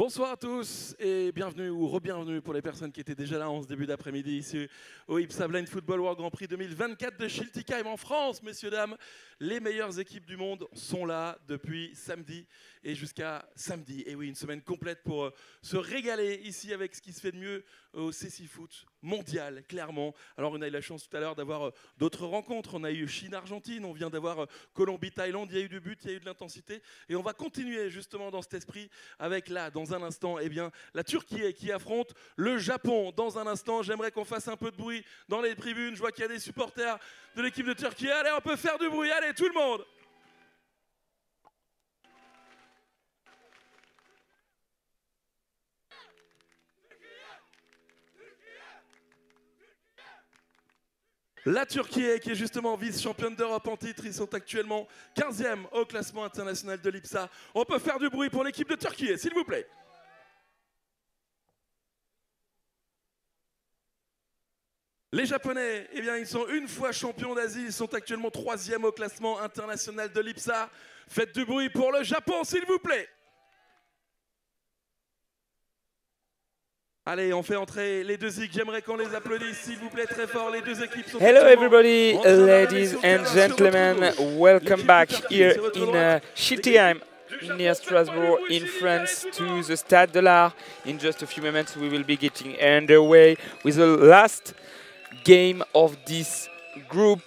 Bonsoir à tous et bienvenue ou re-bienvenue pour les personnes qui étaient déjà là en ce début d'après-midi ici au IBSA BlindFootball World Grand Prix 2024 de Schiltigheim en France, messieurs, dames. Les meilleures équipes du monde sont là depuis samedi et jusqu'à samedi. Et oui, une semaine complète pour se régaler ici avec ce qui se fait de mieux au CC Foot mondial, clairement. Alors on a eu la chance tout à l'heure d'avoir d'autres rencontres. On a eu Chine-Argentine, on vient d'avoir Colombie-Thaïlande, il y a eu du but, il y a eu de l'intensité. Et on va continuer justement dans cet esprit avec là, dans un instant, eh bien, la Turquie qui affronte le Japon. Dans un instant, j'aimerais qu'on fasse un peu de bruit dans les tribunes. Je vois qu'il y a des supporters de l'équipe de Türkiye. Allez, on peut faire du bruit. Allez, tout le monde! La Türkiye, qui est justement vice-championne d'Europe en titre, ils sont actuellement 15e au classement international de l'IBSA. On peut faire du bruit pour l'équipe de Türkiye, s'il vous plaît. Les Japonais, eh bien, ils sont une fois champions d'Asie, ils sont actuellement 3e au classement international de l'IBSA. Faites du bruit pour le Japon, s'il vous plaît. Allez, on fait entrer les deux équipes. J'aimerais qu'on les applaudisse, s'il vous plaît, très fort. Les deux équipes sont Hello everybody, ladies and gentlemen. Welcome back here in Schiltigheim, near Strasbourg, in France, to the Stade de l'Art. In just a few moments, we will be getting underway with the last game of this group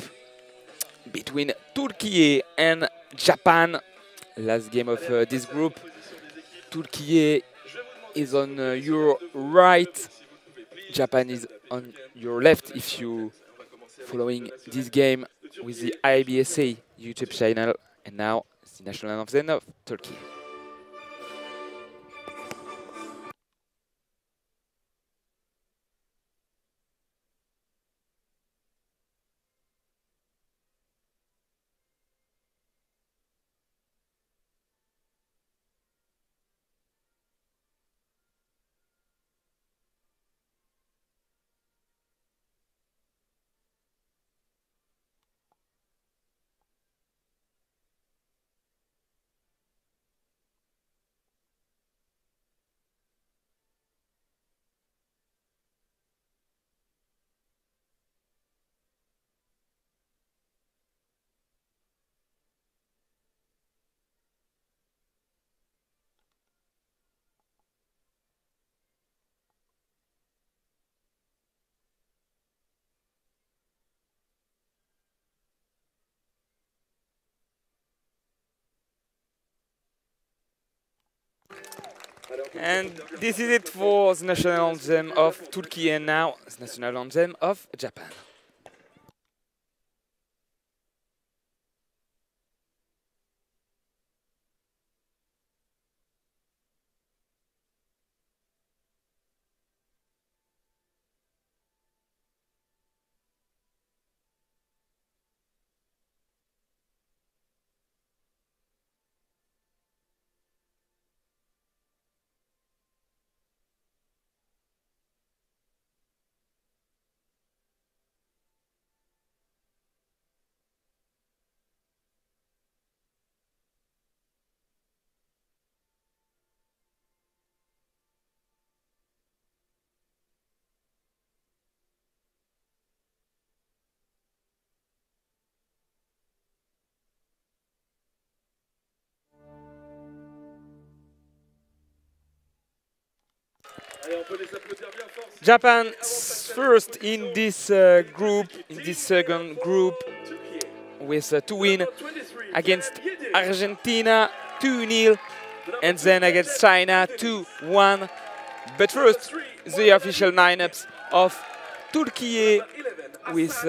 between Türkiye and Japan. Last game of this group. Türkiye is on your right, Japan is on your left if you following this game with the IBSA YouTube channel. And now it's the national anthem of Turkey. And this is it for the national anthem of Turkey, and now the national anthem of Japan. Japan's first in this group, in this second group, with 2 wins against Argentina, 2-0, and then against China, 2-1. But first, the official lineups of Türkiye, with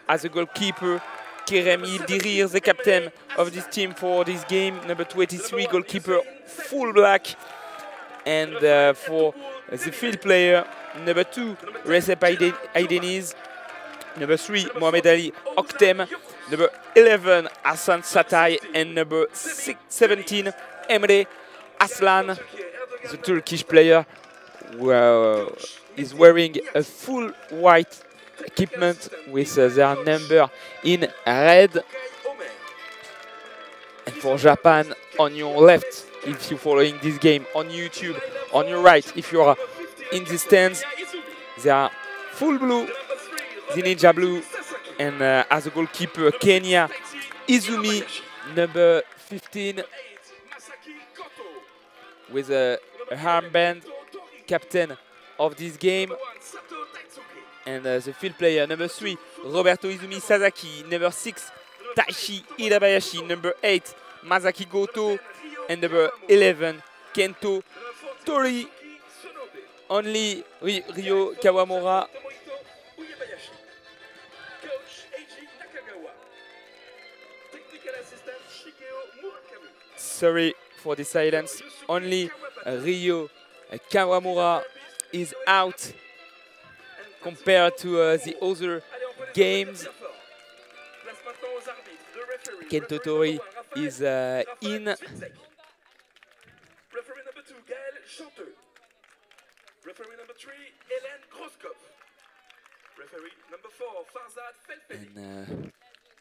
as a goalkeeper, Kerem Yildirim, the captain of this team for this game, number 23, goalkeeper, full black, and for the field player, number 2, Recep Aydeniz, number 3, Mohamed Ali Oktem, number 11, Hasan Satay, and number 17, Emre Aslan, the Turkish player, who is wearing a full white equipment with their number in red. And for Japan, on your left, if you're following this game on YouTube. On your right, if you are in the stands, they are full blue, the ninja blue, and as a goalkeeper, Kenya Izumi, number 15, with a armband, captain of this game. And the field player, number 3, Roberto Izumi Sasaki, number 6, Taishi Hirabayashi, number 8, Masaki Goto, and number 11, Kento Tori. Only Ryo Kawamura. Sorry for the silence. Only Ryo Kawamura is out compared to the other games. Kento Tori is in. Referee number 3, Hélène Groskopf. Referee number 4, Farzad Felfeli. And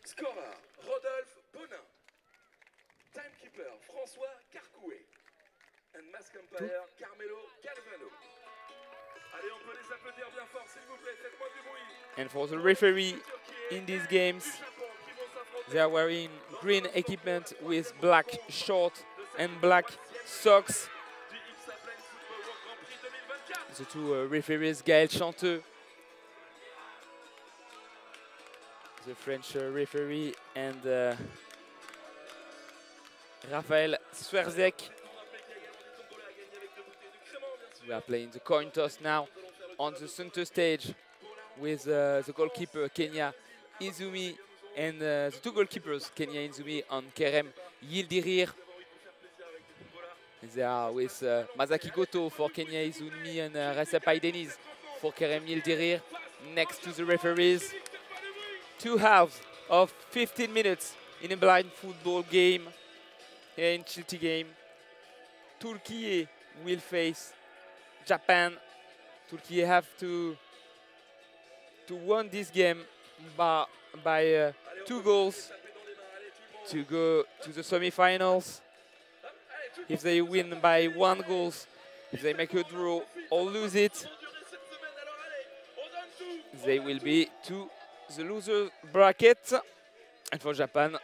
Scorer, Rodolphe Bonin. Timekeeper, François Carcouet. And mask umpire, Carmelo Calvano. Allez, on peut les applaudir bien fort, s'il vous plaît, faites-moi du bruit. and for the referee in these games, they are wearing green equipment with black shorts and black socks. The two referees, Gaël Chanteux, the French referee, and Raphaël Swerzek. We are playing the coin toss now on the center stage with the goalkeeper Kenya Izumi and the two goalkeepers Kenya Izumi and Kerem Yildirir. They are with Masaki Goto for Kenya Izumi and Recep Aydeniz for Kerem Yildirir next to the referees. 2 halves of 15 minutes in a blind football game here in Schiltigheim. Türkiye will face Japan. Türkiye have to win this game by 2 goals to go to the semi-finals. If they win by 1 goal, if they make a draw or lose it, they will be to the loser bracket. And for Japan,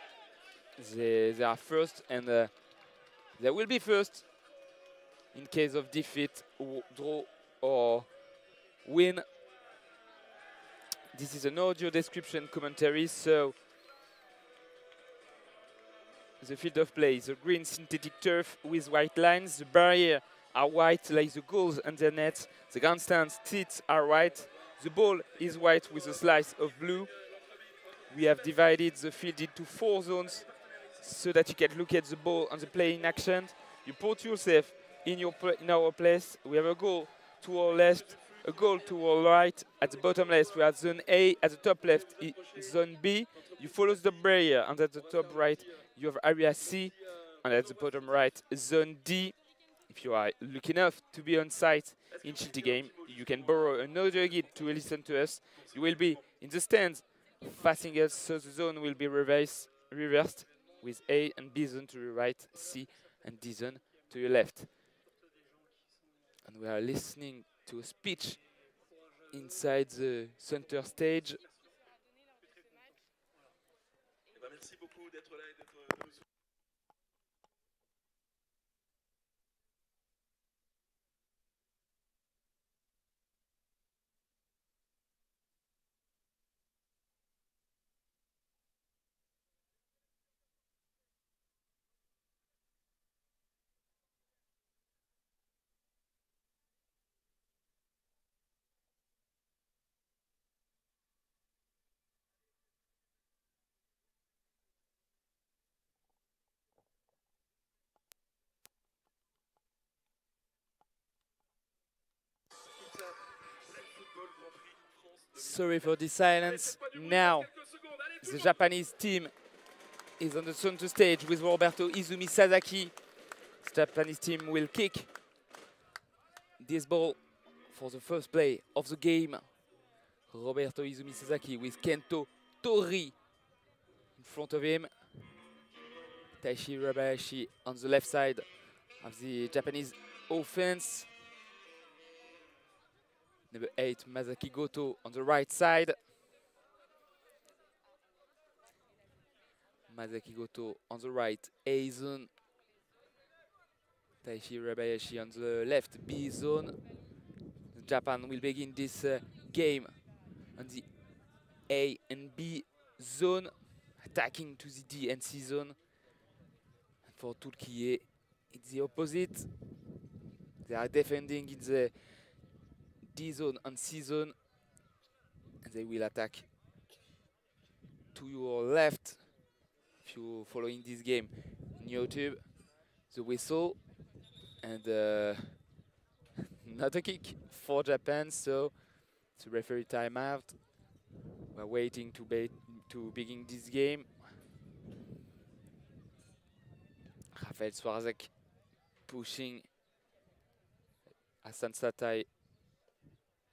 they are first, and they will be first in case of defeat, or draw, or win. This is an audio description commentary, so the field of play is a green synthetic turf with white lines. The barrier are white like the goals and the nets. The grandstand seats are white. The ball is white with a slice of blue. We have divided the field into 4 zones so that you can look at the ball and the play in action. You put yourself in our place. We have a goal to our left, a goal to our right. At the bottom left, we have zone A. At the top left, zone B. You follow the barrier, and at the top right, you have area C, and at the bottom right, zone D. If you are lucky enough to be on site in Schiltigheim, you can borrow another guide to listen to us. You will be in the stands facing us, so the zone will be reversed with A and B zone to your right, C and D zone to your left. And we are listening to a speech inside the center stage. Merci beaucoup d'être là et d'être Sorry for the silence. Now, the Japanese team is on the center stage with Roberto Izumi Sasaki. The Japanese team will kick this ball for the first play of the game. Roberto Izumi Sasaki with Kento Tori in front of him. Taishi Rabayashi on the left side of the Japanese offense. Number 8, Masaki Goto on the right side. Masaki Goto on the right, A zone. Taishi Urabayashi on the left, B zone. Japan will begin this game on the A and B zone, attacking to the D and C zone. And for Türkiye, it's the opposite. They are defending in the D zone and C zone, and they will attack to your left. If you're following this game in YouTube, the whistle and not a kick for Japan, so it's a referee timeout. We're waiting to begin this game. Rafael Swarzek pushing Hassan Satai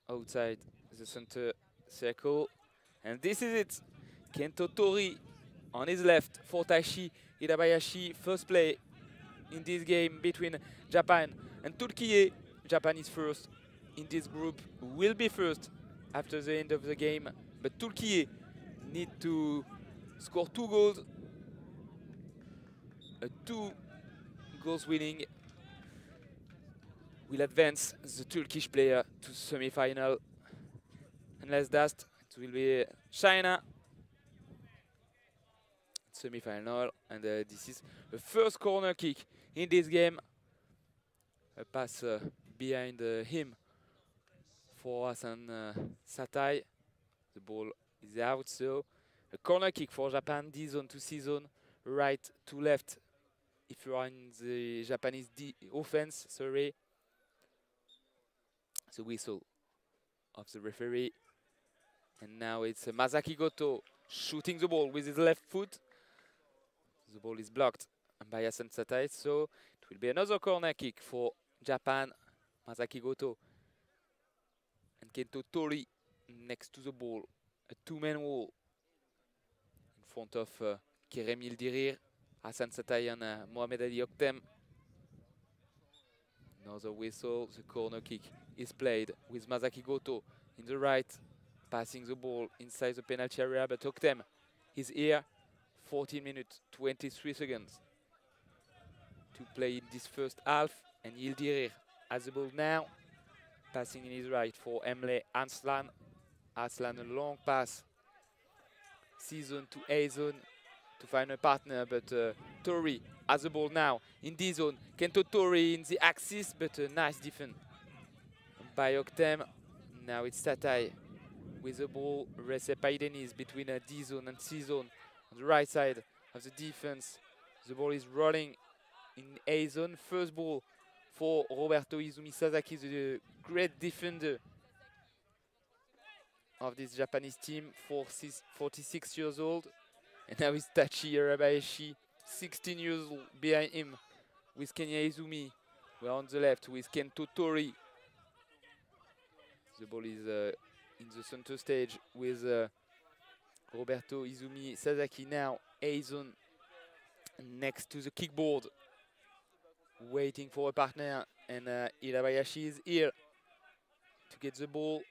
outside the center circle. And this is it. Kento Tori on his left for Taishi Hirabayashi. First play in this game between Japan and Türkiye. Japan is first in this group, will be first after the end of the game. But Türkiye need to score 2 goals. A 2 goals winning will advance the Turkish player to semi-final. Unless that, it will be China semi-final. And this is the first corner kick in this game. A pass behind him for Hassan Satai. The ball is out, so a corner kick for Japan, D zone to C zone, right to left. If you are in the Japanese offense, sorry. The whistle of the referee. And now it's Masaki Goto shooting the ball with his left foot. The ball is blocked by Hassan Satai, so it will be another corner kick for Japan. Masaki Goto and Kento Tori next to the ball. A 2-man wall in front of Kerem Yildirir, Hassan Satai and Mohamed Ali Oktem. Another whistle. The corner kick is played with Masaki Goto in the right, passing the ball inside the penalty area, but Oktem is here. 14 minutes, 23 seconds to play in this first half, and Yildirir has the ball now, passing in his right for Emre Arslan. Arslan, a long pass, C zone to A zone to find a partner, but Tori has the ball now in D zone. Kento Tori in the axis, but a nice defense by Oktem. Now it's Satai with the ball. Recep Aydeniz between D zone and C zone on the right side of the defense. The ball is rolling in A zone. First ball for Roberto Izumi Sasaki, the great defender of this Japanese team, 46 years old. And now it's Tachi Hirabayashi, 16 years old, behind him with Kenya Izumi. We're on the left with Kento Tori. The ball is in the center stage with Roberto Izumi Sasaki now, A zone next to the kickboard, waiting for a partner, and Hirabayashi is here to get the ball.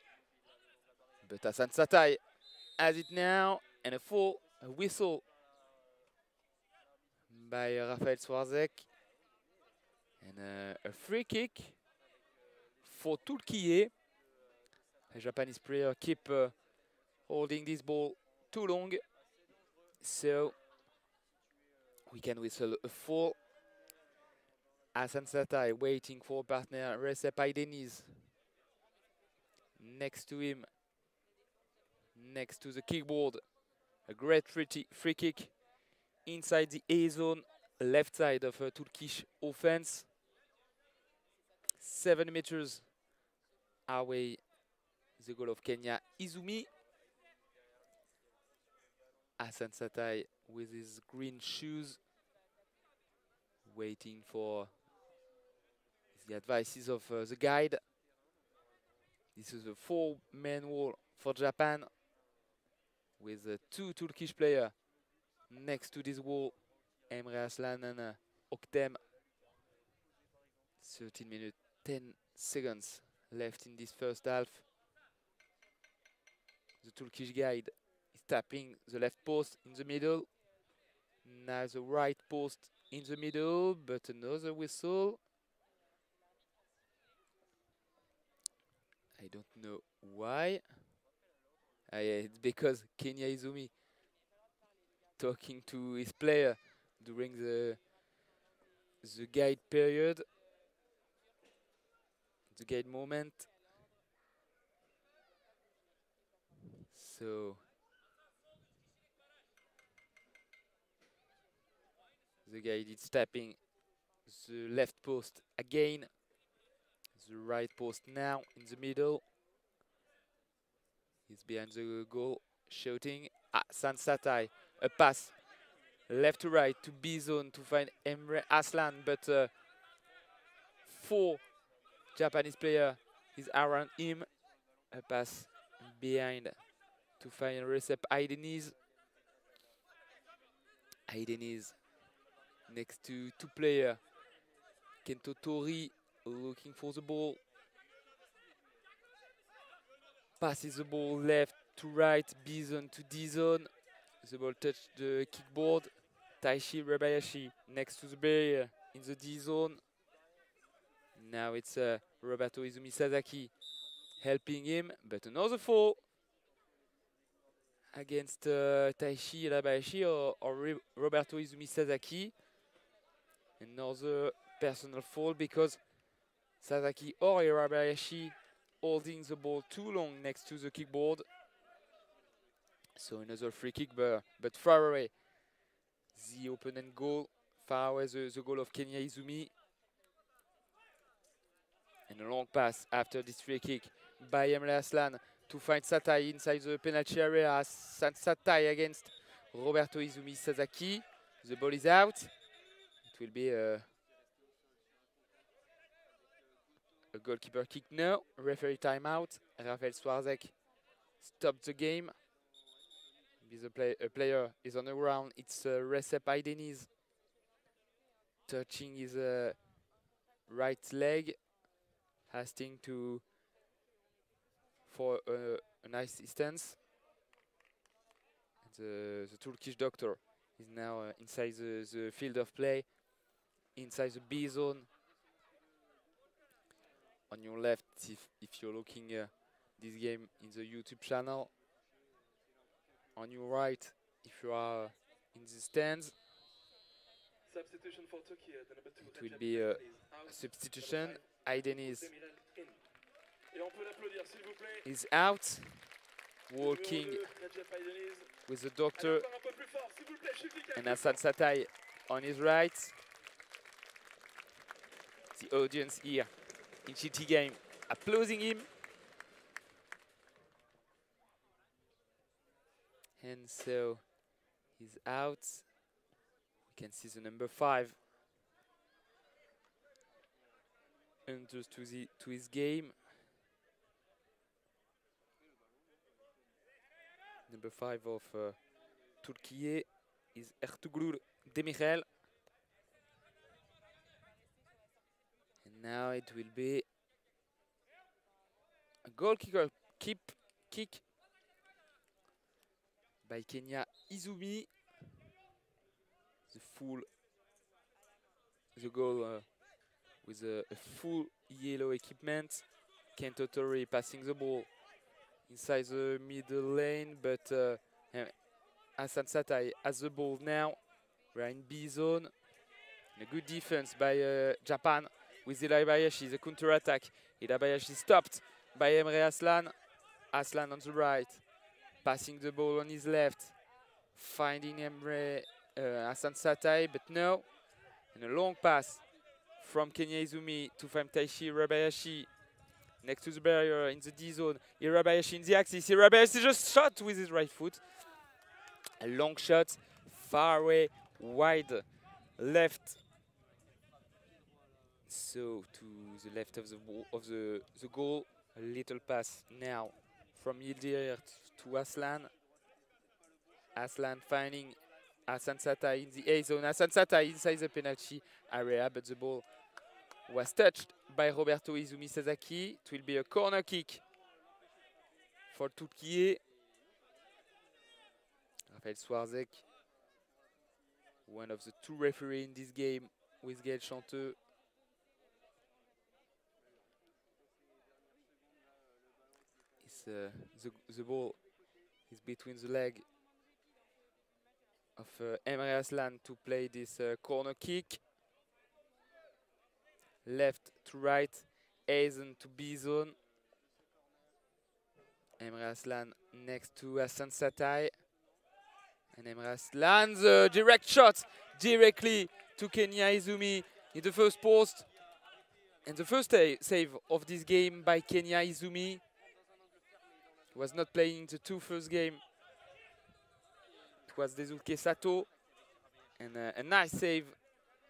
But Hassan Satai has it now, and a whistle by Rafael Swarzek. And a free kick for Türkiye. The Japanese player keep holding this ball too long, so we can whistle a foul. Hassan Satai waiting for partner Recep Aydeniz next to him, next to the kickboard. A great free kick inside the A zone, left side of a Turkish offense. 7 meters away, the goal of Kenya Izumi. Hassan Satai with his green shoes, waiting for the advices of the guide. This is a 4-man wall for Japan, with 2 Turkish players next to this wall, Emre Arslan and Oktem. 13 minutes, 10 seconds left in this first half. The Turkish guide is tapping the left post in the middle. Now the right post in the middle, but another whistle. I don't know why. Yeah, it's because Kenya Izumi talking to his player during the guide period, the guide moment. So the guide is tapping the left post again, the right post now in the middle. He's behind the goal, shooting. Sansatai, a pass left to right to B-zone to find Emre Aslan, but 4 Japanese player is around him. A pass behind to find Recep Aydeniz. Aydeniz next to 2 player. Kento Tori looking for the ball. Passes the ball left to right, B-zone to D-zone. The ball touched the kickboard. Taishi Rabayashi next to the barrier in the D-zone. Now it's Roberto Izumi Sasaki helping him, but another foul against Taishi Rabayashi or Roberto Izumi Sasaki. Another personal foul because Sasaki or Rabayashi holding the ball too long next to the kickboard. So another free kick, but far away the opponent goal, far away the goal of Kenya Izumi. And a long pass after this free kick by Emre Aslan to find Satai inside the penalty area. Satai against Roberto Izumi Sasaki. The ball is out. It will be a goalkeeper kick now. Referee timeout. Rafael Swarzek stopped the game. A player is on the ground. It's Recep Aydeniz touching his right leg, asking for a nice distance. The Turkish doctor is now inside the field of play, inside the B zone. On your left, if you're looking this game in the YouTube channel. On your right, if you are in the stands. Substitution for Türkiye, the number 2. It will be a substitution. Aydeniz is out, walking with the doctor, and Hassan Satai on his right. The audience here in Schiltigheim applauding him. And so he's out. We can see the number 5 enters to his game. Number 5 of Türkiye is Ertuğrul Demirel. And now it will be a goal kick by Kenya Izumi. The goal with a full yellow equipment. Kento Tori passing the ball inside the middle lane, but Hassan Satai has the ball now. We're in B zone. And a good defense by Japan with Irabayashi, the counter-attack. Irabayashi stopped by Emre Aslan. Aslan on the right, passing the ball on his left, finding Hassan Satai, but no. And a long pass from Kenya Izumi to find Taishi Irabayashi next to the barrier in the D zone. Irabayashi in the axis. Irabayashi just shot with his right foot. A long shot, far away, wide left. So to the left of the goal. A little pass now from Yildirim to Aslan. Aslan finding Hassan Satai in the A zone. Hassan Satai inside the penalty area, but the ball Was touched by Roberto Izumi Sasaki. It will be a corner kick for Türkiye. Rafael Swarzek, one of the two referees in this game with Gaël Chanteux. The ball is between the leg of Emre Aslan to play this corner kick. Left to right, A zone to B zone. Emre Aslan next to Hassan Satay. And Emre Aslan, the direct shot directly to Kenya Izumi in the first post. And the first save of this game by Kenya Izumi. He was not playing the two first game. It was Desulke Sato. And a nice save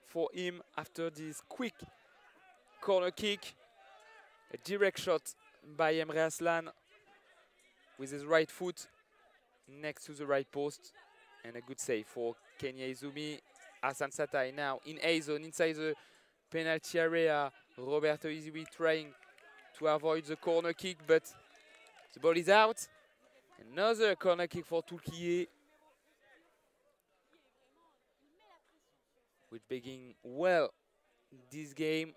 for him after this quick corner kick. A direct shot by Emre Aslan with his right foot next to the right post. And a good save for Kenya Izumi. Hassan Satay now in A zone inside the penalty area. Roberto Izumi trying to avoid the corner kick, but the ball is out. Another corner kick for Türkiye. We're beginning well this game.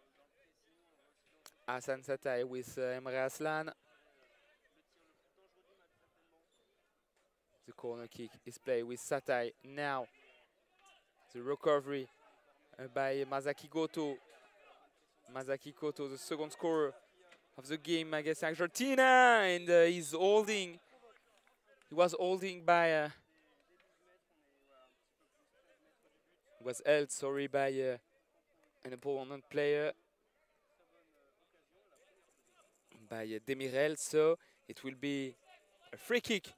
Hassan Satay with Emre Aslan. The corner kick is played with Satay now. The recovery by Masaki Goto. Masaki Goto, the second scorer of the game against Argentina, and he's holding. He was holding by. Was held, sorry, by an opponent player, by Demirel. So it will be a free kick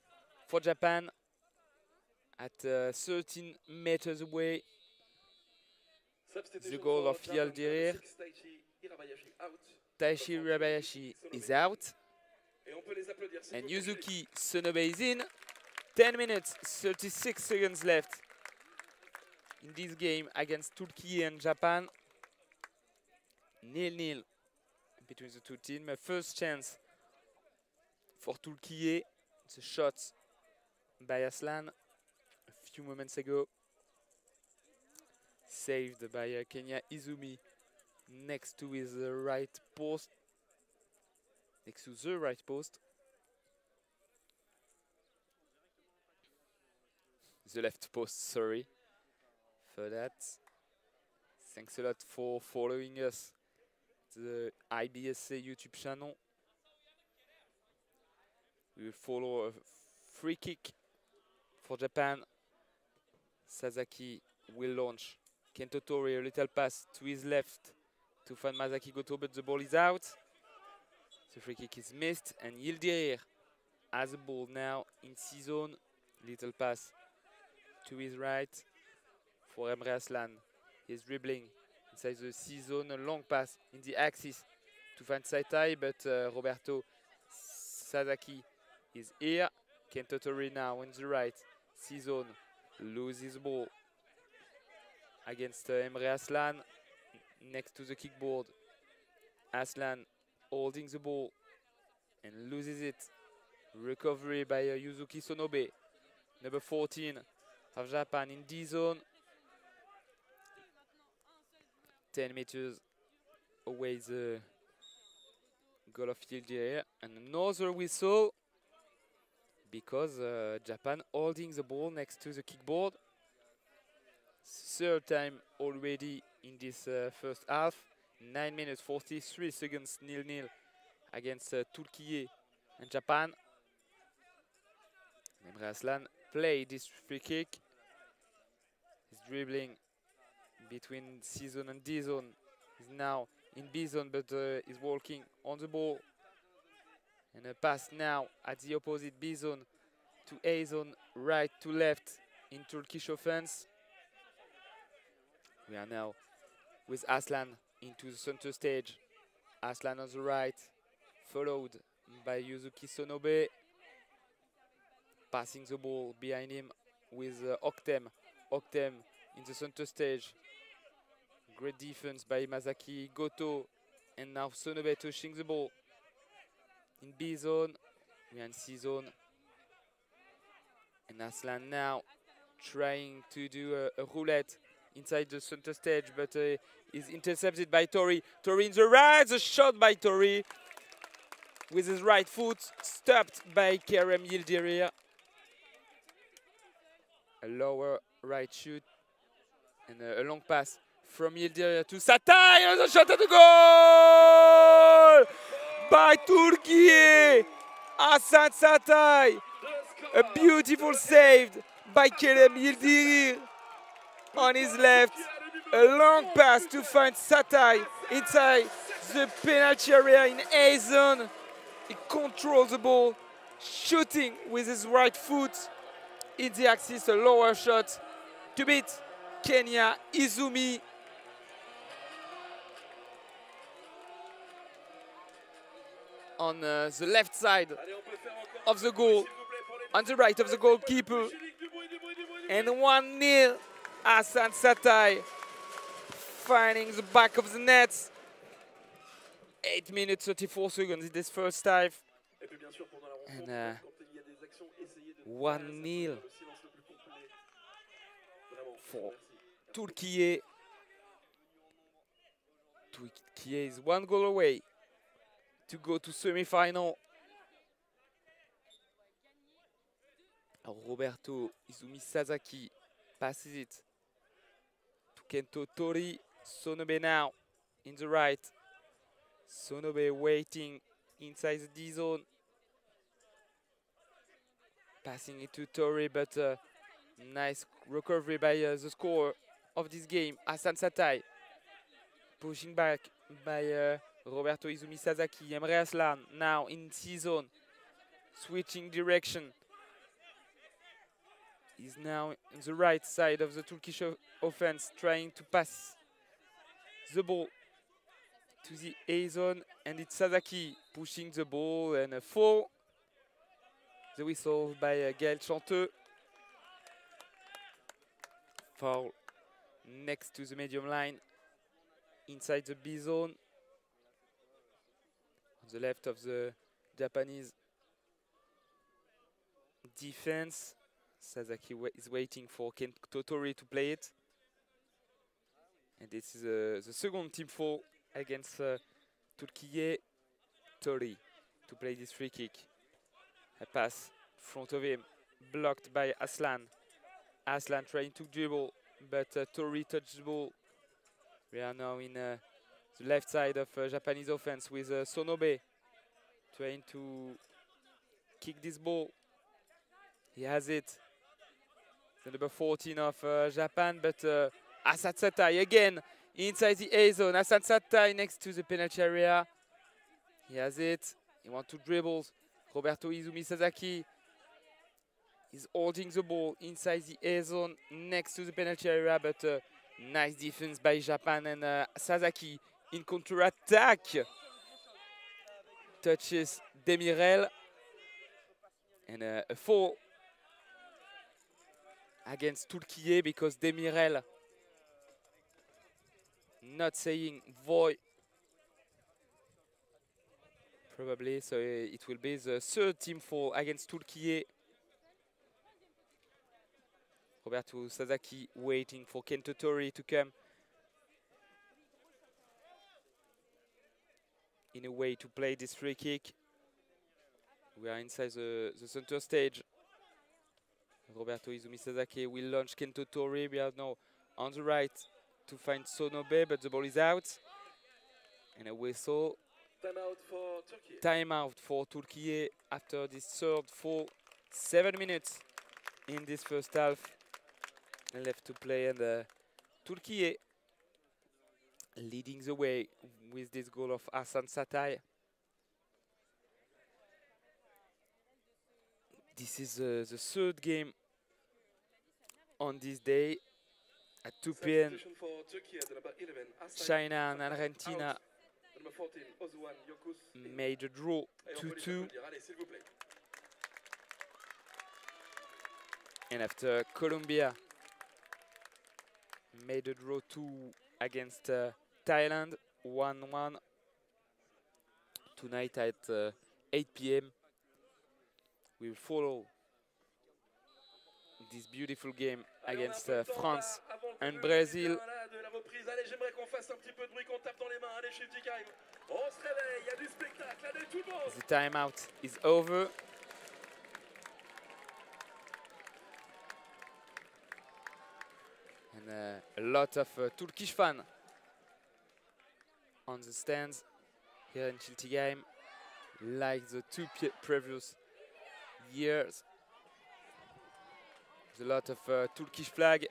for Japan at 13 meters away. The goal of Yildirim. Taishi Irabayashi is out. And Yuzuki Sonobe is in. 10 minutes, 36 seconds left in this game against Türkiye and Japan. 0-0 between the two teams. First chance for Türkiye. The shot by Aslan a few moments ago. Saved by Kenya Izumi next to his right post. Next to the right post. The left post, sorry for that. Thanks a lot for following us. The IBSA YouTube channel. We will follow a free kick for Japan. Sasaki will launch. Kento Tori, a little pass to his left to find Masaki Goto, but the ball is out. The free kick is missed, and Yildirim has the ball now in C-zone. Little pass to his right for Emre Aslan. He's dribbling inside the C-zone, a long pass in the axis to find Saitai, but Roberto Sasaki is here. Kento Tori now on the right. C-zone loses the ball against Emre Aslan next to the kickboard. Aslan holding the ball and loses it. Recovery by Yuzuki Sonobe, number 14 of Japan in D-zone. 10 meters away the goal of Yildirim. And another whistle because Japan holding the ball next to the kickboard. Third time already in this first half. 9 minutes 43 seconds, 0-0 against Türkiye and Japan. Emre Aslan played this free kick. He's dribbling between C-zone and D-zone. He's now in B-zone, but he's walking on the ball. And a pass now at the opposite B-zone to A-zone, right to left in Turkish offense. We are now with Aslan into the center stage. Aslan on the right, followed by Yuzuki Sonobe. Passing the ball behind him with Oktem. Oktem in the center stage. Great defense by Masaki Goto. And now Sonobe touching the ball. In B zone. We are in C zone. And Aslan now trying to do a roulette inside the center stage, but is intercepted by Tori. Tori in the right, the shot by Tori with his right foot, stopped by Kerem Yildirim. A lower right shoot and a long pass from Yildirim to Satay, and the shot at the goal by Türkiye. Hasan Satay, a beautiful save by Kerem Yildirim on his left. A long pass to find Satay inside the penalty area in A zone. He controls the ball, shooting with his right foot in the axis, a lower shot to beat Kenya Izumi. On the left side of the goal, on the right of the goalkeeper. And 1-0, Hasan Satay finding the back of the net. 8 minutes 34 seconds in this first half. And 1-0 for Türkiye. Türkiye is 1 goal away to go to semi-final. Roberto Izumi Sasaki passes it to Kento Tori. Sonobe now in the right. Sonobe waiting inside the D zone. Passing it to Tori, but nice recovery by the scorer of this game, Hasan Satay. Pushing back by Roberto Izumi Sasaki. Emre Aslan now in C zone. Switching direction. He's now on the right side of the Turkish offense, trying to pass the ball to the A zone, and it's Sasaki pushing the ball, and a foul. The whistle by Gaël Chanteux. Foul next to the medium line, inside the B zone. On the left of the Japanese defense. Sasaki is waiting for Kento Tori to play it. And this is the second team foul against Türkiye. Tori to play this free kick. A pass in front of him, blocked by Aslan. Aslan trying to dribble, but Tori touched the ball. We are now in the left side of Japanese offense with Sonobe trying to kick this ball. He has it. The number 14 of Japan, but Hasan Satay again inside the A zone. Hasan Satay next to the penalty area. He has it. He wants to dribble. Roberto Izumi Sasaki is holding the ball inside the A zone next to the penalty area, but nice defense by Japan, and Sasaki in counter-attack. Touches Demirel, and a foul against Türkiye because Demirel not saying voy. Probably, so it will be the third team foul against Türkiye. Roberto Sasaki waiting for Kento Tori to come in a way to play this free kick. We are inside the center stage. Roberto Izumi Sasaki will launch Kento Tori. We are now on the right to find Sonobe, but the ball is out. And a whistle. Timeout for Türkiye. Timeout for Türkiye after this third foul. 7 minutes in this first half. And left to play, and Türkiye leading the way with this goal of Hasan Satay. This is the third game on this day at 2 p.m. China and Argentina made a draw 2-2. And after Colombia made a draw against Thailand, 1-1. Tonight at 8 p.m. we will follow this beautiful game against France and Brazil. Allez, j'aimerais qu'on fasse un petit peu de bruit, qu'on tape dans les mains. Allez, Schiltigheim. On se réveille, il y a du spectacle. Allez, tout le monde. The timeout is over. And a lot of Turkish fans on the stands here in Schiltigheim, like the two previous years. There's a lot of Turkish flag.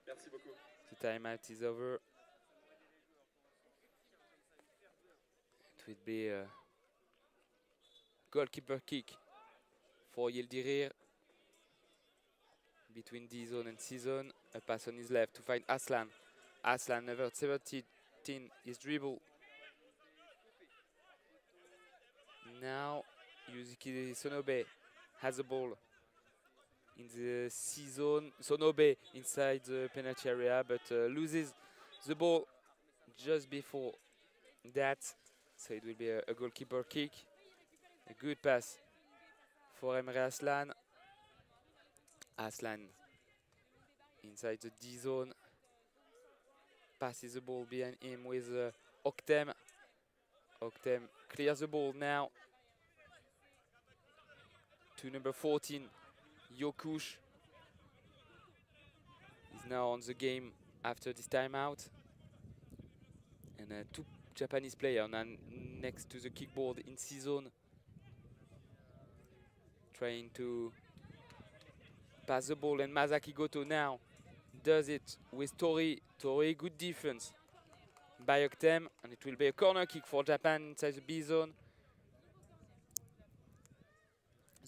Merci beaucoup. The timeout is over. It will be a goalkeeper kick for Yildirim between D zone and C zone. A pass on his left to find Aslan. Aslan, number 17, is dribble. Now Yuzuki Sonobe has the ball in the C zone. Sonobe inside the penalty area, but loses the ball just before that. So it will be a goalkeeper kick. A good pass for Emre Aslan. Aslan inside the D zone. Passes the ball behind him with Oktem. Oktem clears the ball now to number 14, Yokush. He's now on the game after this timeout. And two Japanese players now next to the kickboard in C zone, trying to pass the ball, and Masaki Goto now does it with Tori. Tori, good defense by Oktem, and it will be a corner kick for Japan inside the B zone.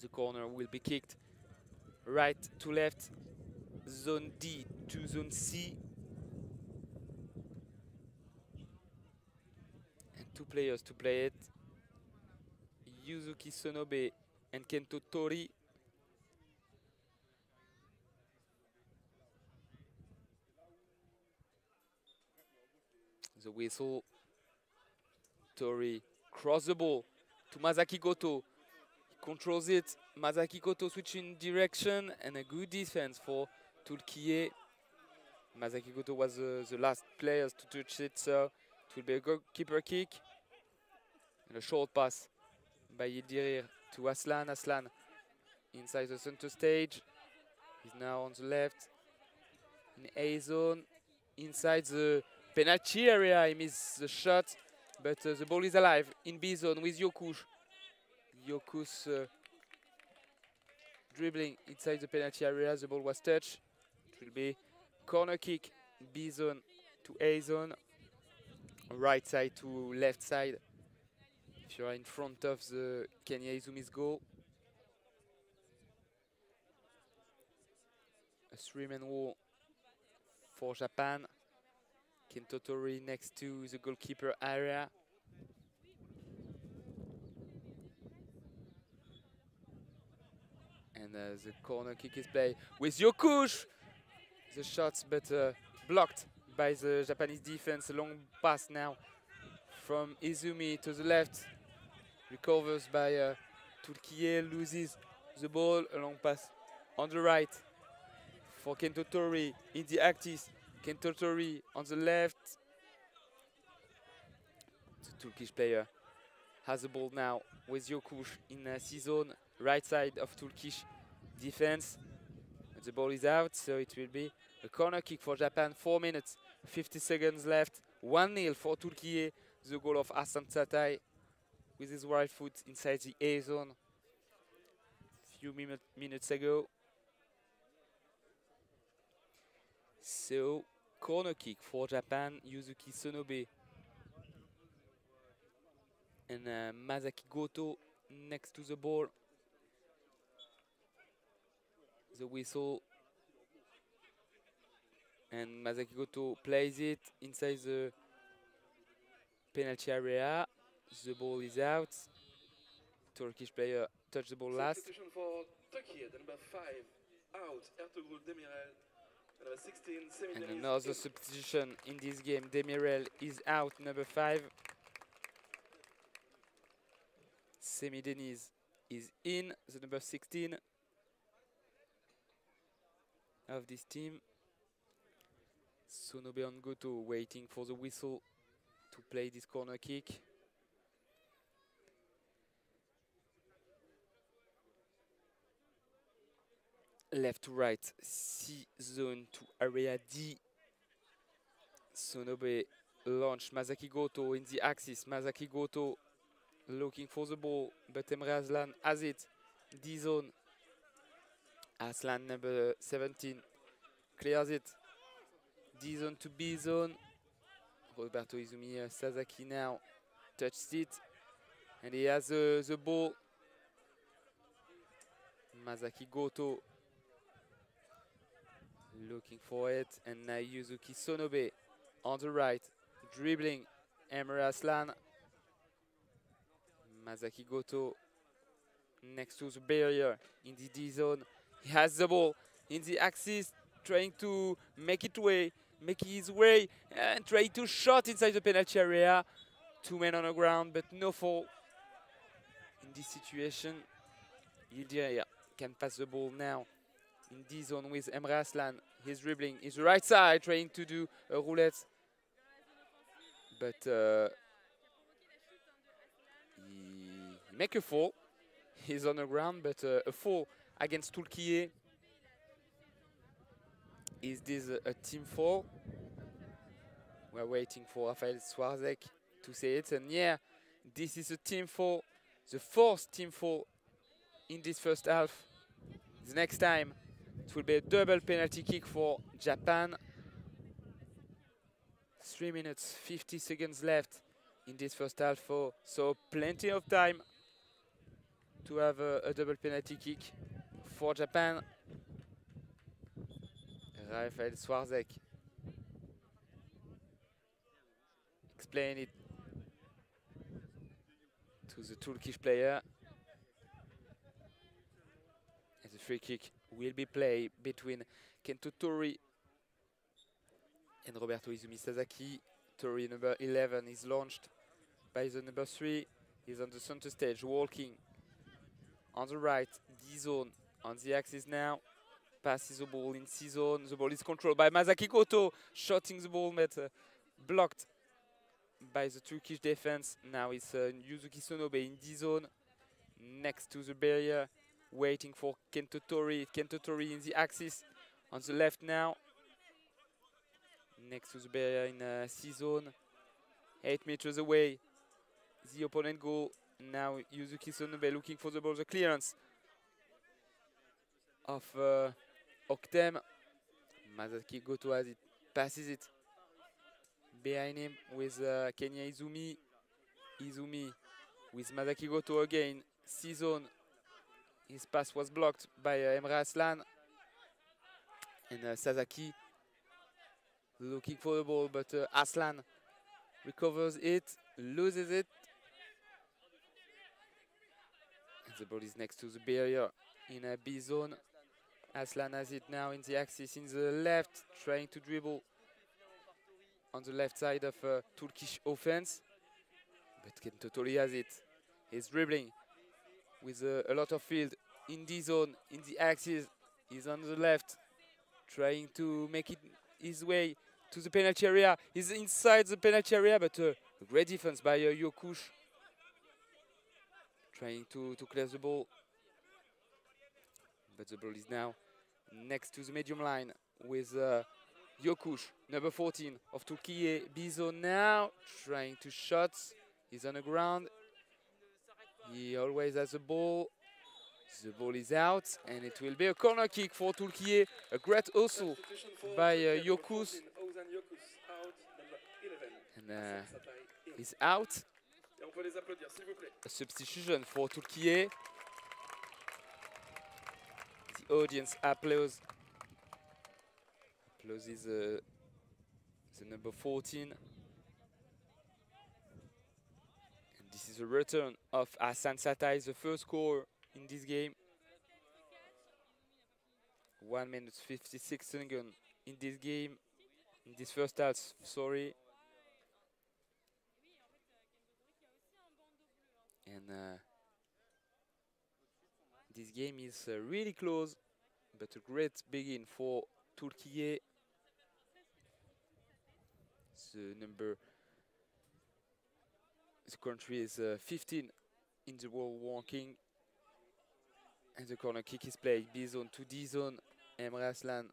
The corner will be kicked right to left, zone D to zone C. And two players to play it, Yuzuki Sonobe and Kento Tori. The whistle. Tori cross the ball to Masaki Goto. He controls it. Masaki Goto switching direction, and a good defense for Türkiye. Masaki Goto was the last player to touch it, so it will be a goalkeeper kick. And a short pass by Yildirim to Aslan. Aslan inside the center stage. He's now on the left in A zone. Inside the penalty area, he missed the shot, but the ball is alive in B zone with Yokush. Yokush dribbling inside the penalty area. The ball was touched. It will be corner kick, B zone to A zone, right side to left side. If you are in front of the Kenya Izumi's goal. A three-man wall for Japan. Kento Tori next to the goalkeeper area. And the corner kick is played with Yokush. The shots, but blocked by the Japanese defense. A long pass now from Izumi to the left. Recovers by Türkiye, loses the ball. A long pass on the right for Kento Tori in the axis. Kento Tori on the left. The Turkish player has the ball now with Yokush in C zone, right side of Turkish defense. The ball is out, so it will be a corner kick for Japan. 4 minutes, 50 seconds left. 1-0 for Türkiye. The goal of Hasan Satay with his right foot inside the A zone a few minutes ago. So, corner kick for Japan, Yuzuki Sonobe and Masaki Goto next to the ball. The whistle, and Masaki Goto plays it inside the penalty area. The ball is out. Turkish player touched the ball last. Substitution for Türkiye, the number 5 out, Ertuğrul Demirel. Number 16, Semi And Denise another substitution in this game. Demirel is out, number 5. Semi Denise is in, the number 16 of this team. Sonobe and Goto waiting for the whistle to play this corner kick. Left to right, C zone to area D. Sonobe launch Masaki Goto in the axis. Masaki Goto looking for the ball, but Emre Aslan has it. D zone. Aslan, number 17, clears it. D zone to B zone. Roberto Izumi Sasaki now touched it, and he has the ball. Masaki Goto looking for it, and now Yuzuki Sonobe on the right, dribbling Emre Aslan. Masaki Goto next to the barrier in the D zone. He has the ball in the axis, trying to make his way, and try to shot inside the penalty area. 2 men on the ground, but no foul in this situation. Yildiria can pass the ball now in D zone with Emre Aslan. He's dribbling, he's the right side, trying to do a roulette, but he make a foul. He's on the ground, but a foul against Türkiye. Is this a team foul? We're waiting for Rafael Swarzek to say it, and yeah, this is a team foul, the 4th team foul in this first half. The next time it will be a double penalty kick for Japan. 3 minutes, 50 seconds left in this first half, so plenty of time to have a double penalty kick for Japan. Rafael Swarzek explain it to the Turkish player. And the free kick will be played between Kento Tori and Roberto Izumi Sasaki. Tori, number 11, is launched by the number 3. He's on the center stage, walking on the right, D zone on the axis now. Passes the ball in C zone. The ball is controlled by Masaki Goto, shooting the ball, but blocked by the Turkish defense. Now it's Yuzuki Sonobe in D zone, next to the barrier, waiting for Kento Tori. Kento Tori in the axis on the left now, next to the barrier in C zone, 8 meters away. The opponent goal. Now Yuzuki Sonobe looking for the ball, the clearance of Oktem. Masaki Goto has it, passes it behind him with Kenya Izumi. Izumi with Masaki Goto again, C zone. His pass was blocked by Emre Aslan. And Sasaki looking for the ball, but Aslan recovers it, loses it. And the ball is next to the barrier in a B zone. Aslan has it now in the axis in the left, trying to dribble on the left side of Turkish offense. But Kento Tori has it. He's dribbling with a lot of field in D zone, in the axis. He's on the left, trying to make it his way to the penalty area. He's inside the penalty area, but a great defense by Yokush, trying to clear the ball. But the ball is now next to the medium line with Yokush, number 14 of Türkiye. B zone now, trying to shot. He's on the ground. He always has the ball. The ball is out, and it will be a corner kick for Türkiye. A great hustle by Yokush. And he's out. A substitution for Türkiye. The audience applauses the number 14. And this is a return of Hassan Satai, the first scorer in this game. 1 minute 56 seconds in this game, in this first half, sorry. And this game is really close, but a great begin for Türkiye. The country is 15 in the world ranking. And the corner kick is played. B zone to D zone. Emre Aslan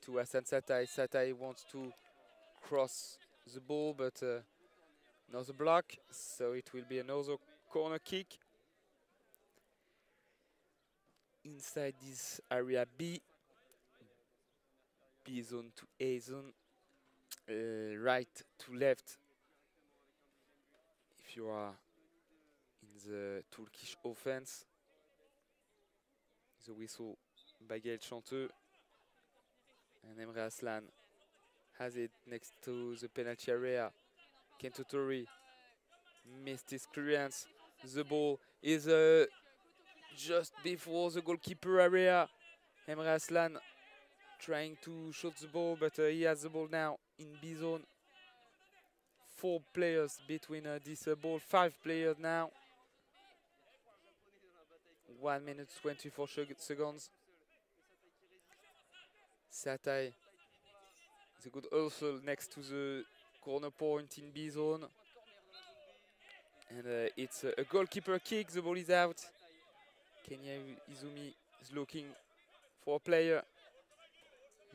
to Hasan Satay. Satay wants to cross the ball, but another block. So it will be another corner kick. Inside this area B. B zone to A zone. Right to left. If you are in the Turkish offense. The whistle by Gaël Chanteux. And Emre Aslan has it next to the penalty area. Kento Tori missed his clearance. The ball is just before the goalkeeper area. Emre Aslan trying to shoot the ball, but he has the ball now in B zone. 4 players between this ball, 5 players now. 1 minute 24 seconds. Satay is a good hustle next to the corner point in B zone. And it's a goalkeeper kick, the ball is out. Kenya Izumi is looking for a player.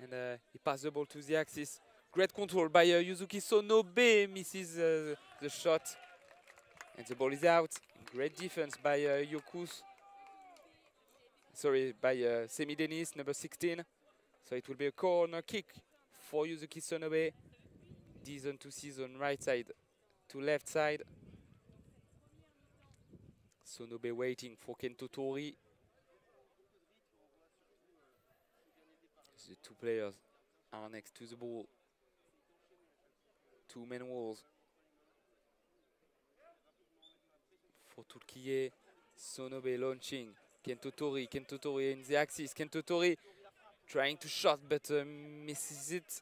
And he passed the ball to the axis. Great control by Yuzuki Sonobe, misses the shot. And the ball is out. Great defense by Yokus. Sorry, by Semi Denis, number 16. So it will be a corner kick for Yuzuki Sonobe. D zone to C zone, right side to left side. Sonobe waiting for Kento Tori. The 2 players are next to the ball. 2 man walls for Türkiye. Sonobe launching. Kento Tori in the axis. Kento Tori trying to shot, but misses it.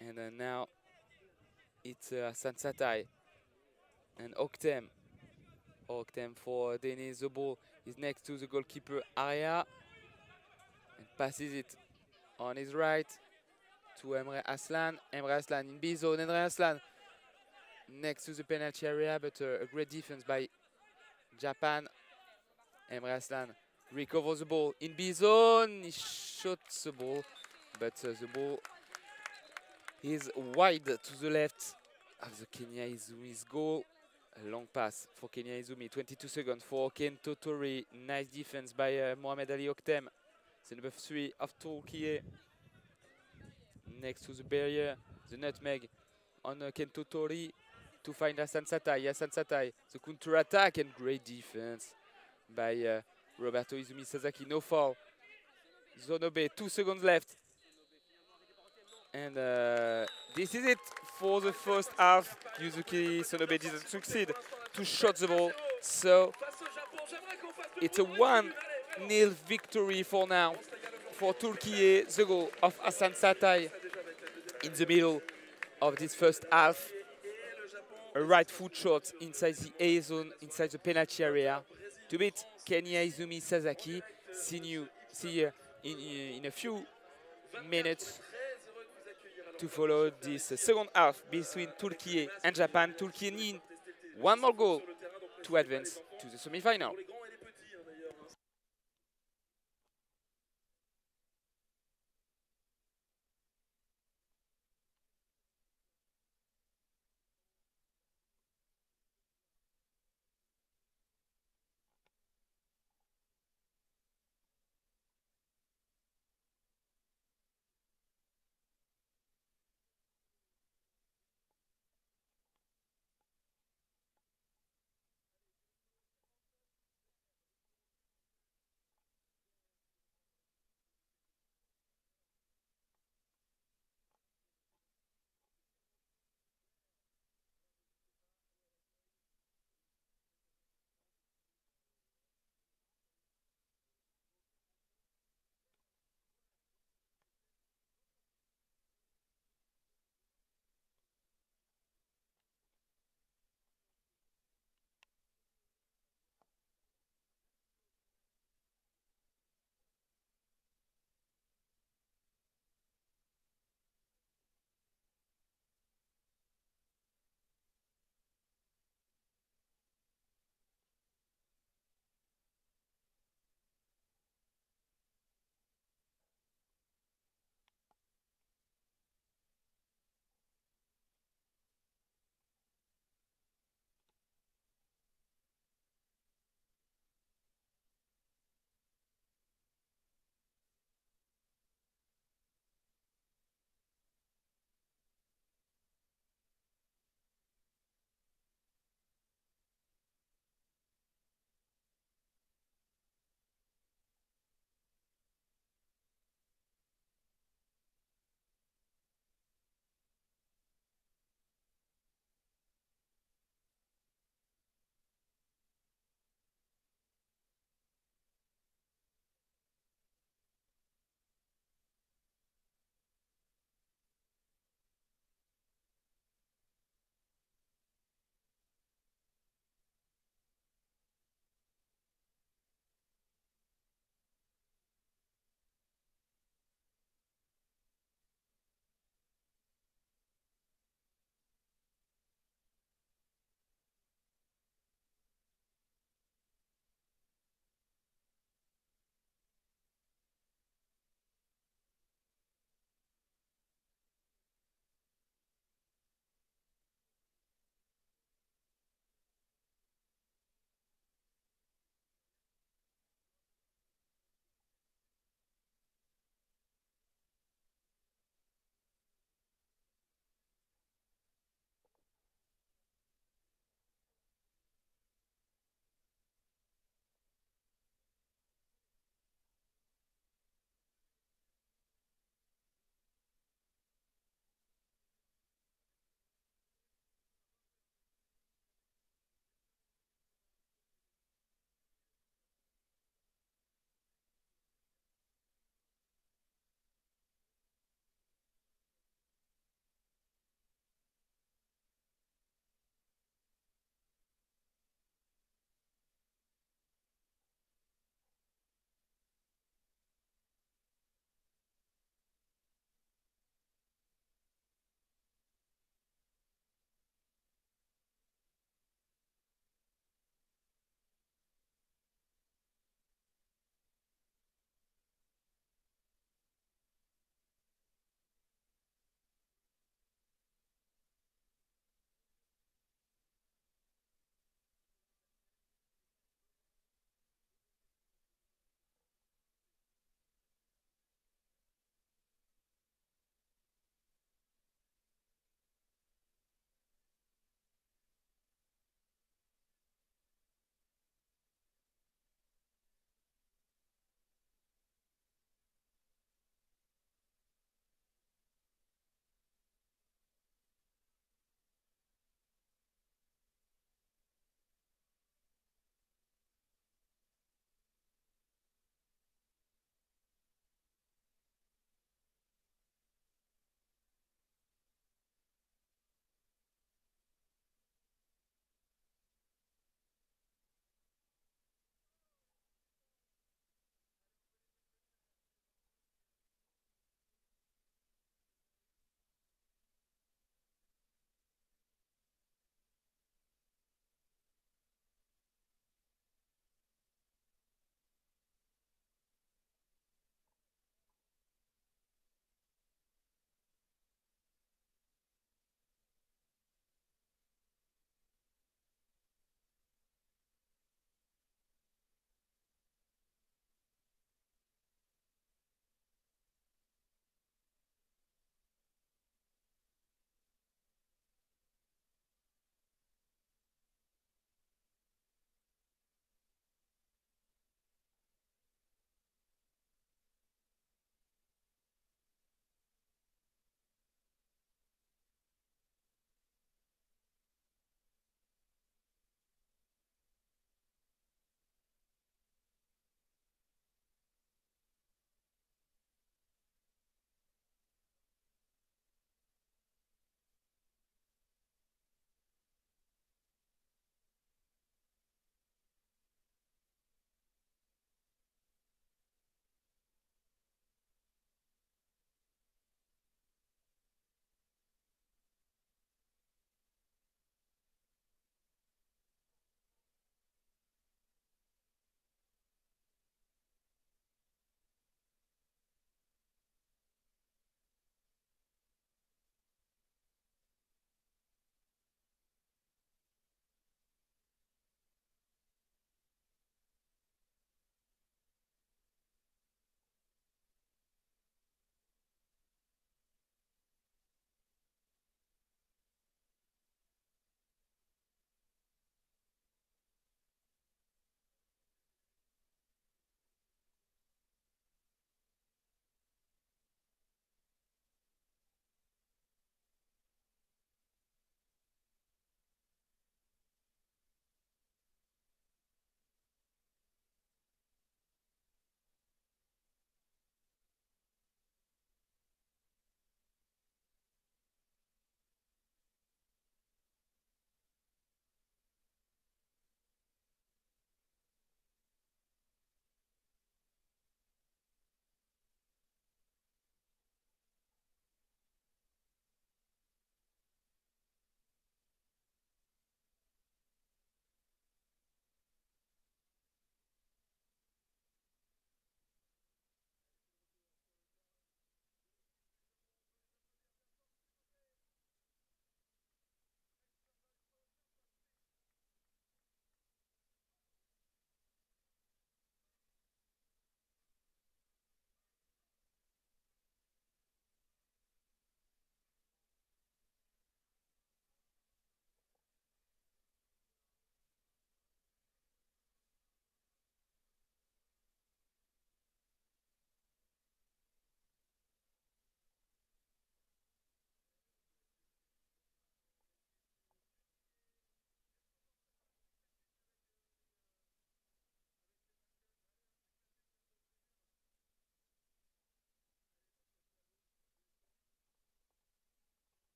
And now it's Hasan Satay and Oktem. Oktem for Denis. The ball is next to the goalkeeper area and passes it on his right to Emre Aslan. Emre Aslan in B zone. Emre Aslan next to the penalty area, but a great defense by Japan. Emre Aslan recovers the ball in B zone. He shoots the ball, but the ball is wide to the left of the Kenya Izumi's goal. A long pass for Kenya Izumi. 22 seconds for Kento Tori. Nice defense by Mohamed Ali Oktem. The number 3 of Türkiye. Next to the barrier, the nutmeg on Kento Tori to find Hasan Satay. Hasan Satay, the counter attack and great defense by Roberto Izumi Sasaki. No foul. Sonobe, 2 seconds left. And this is it for the first half. Yuzuki Sonobe didn't succeed to shot the ball. So it's a 1-0 victory for now for Türkiye. The goal of Hasan Satay in the middle of this first half. A right foot shot inside the A zone, inside the penalty area to beat Kenya Izumi Sasaki. See you in a few minutes to follow this second half between Türkiye and Japan. Türkiye need 1 more goal to advance to the semi-final.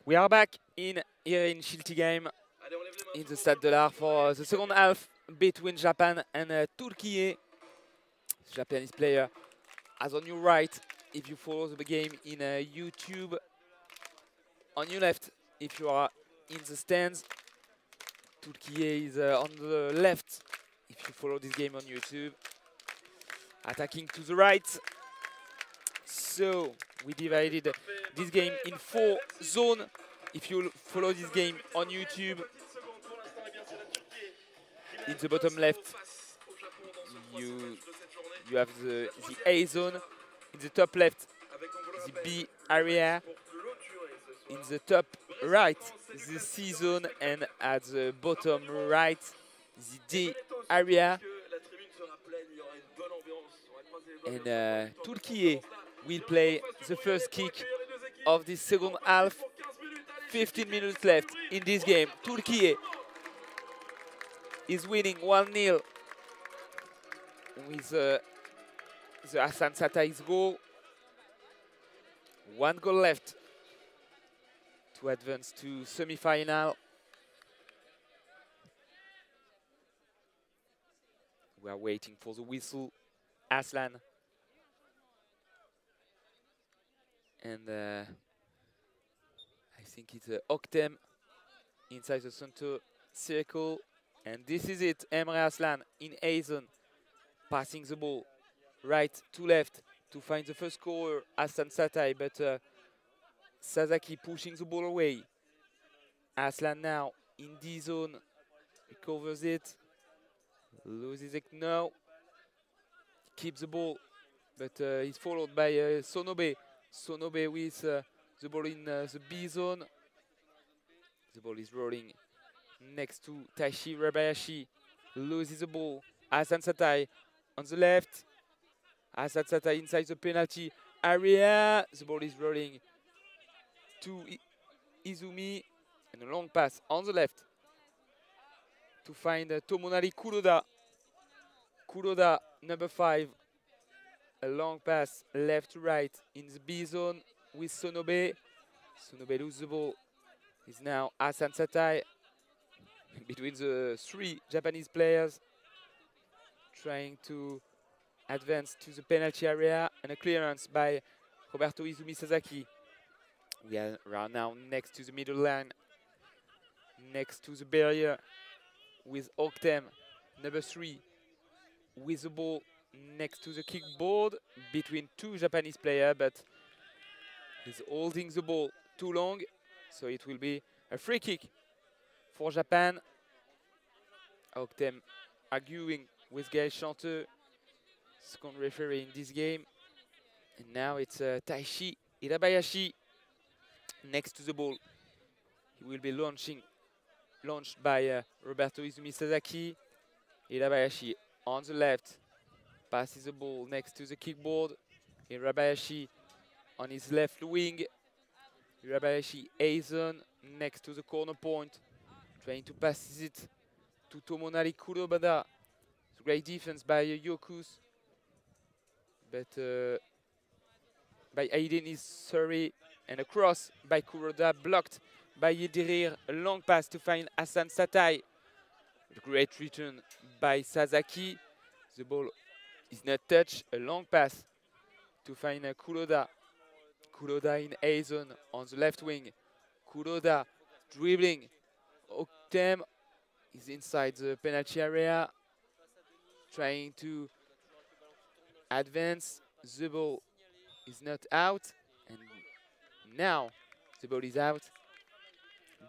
We are back here in Schiltigheim in the Stade de l'Art for the second half between Japan and Türkiye. Japanese player as on your right if you follow the game in YouTube. On your left if you are in the stands. Türkiye is on the left if you follow this game on YouTube. Attacking to the right. So we divided this game in 4 zones. If you follow this game on YouTube, in the bottom left, you have the A zone. In the top left, the B area. In the top right, the C zone, and at the bottom right, the D area. And Türkiye will play the first kick of the second half. 15 minutes left in this game. Türkiye is winning 1-0 with the Hasan Satay's goal. 1 goal left to advance to semi-final. We are waiting for the whistle. Aslan. And I think it's Oktem inside the center circle. And this is it, Emre Aslan in A zone, passing the ball right to left to find the first scorer, Hasan Satay, but Sasaki pushing the ball away. Aslan now in D zone, recovers it, loses it now, keeps the ball, but he's followed by Sonobe. Sonobe with the ball in the B zone. The ball is rolling next to Taishi Rabayashi. Loses the ball. Hasan Satay on the left. Hasan Satay inside the penalty area. The ball is rolling to Izumi. And a long pass on the left to find Tomonari Kuroda. Kuroda, number 5. A long pass left to right in the B zone with Sonobe. Sonobe loses the ball. Is now Hasan Satay between the 3 Japanese players trying to advance to the penalty area, and a clearance by Roberto Izumi Sasaki. We are now next to the middle line, next to the barrier with Oktem, number 3, with the ball next to the kickboard between 2 Japanese players, but he's holding the ball too long, so it will be a free kick for Japan. Oktem arguing with Gaël Chanteux, second referee in this game. And now it's Taishi Irabayashi next to the ball. He will be launched by Roberto Izumi Sasaki. Irabayashi on the left, passes the ball next to the kickboard. Irabayashi on his left wing. Irabayashi A zone next to the corner point, trying to pass it to Tomonari Kurobada. Great defense by Yokus, but by Aiden is sorry, and a cross by Kuroda blocked by Yedirir. A long pass to find Hasan Satay. Great return by Sasaki. The ball is not touched. A long pass to find Kuroda. Kuroda in A zone on the left wing. Kuroda dribbling. Oktem is inside the penalty area, trying to advance. The ball is not out, and now the ball is out.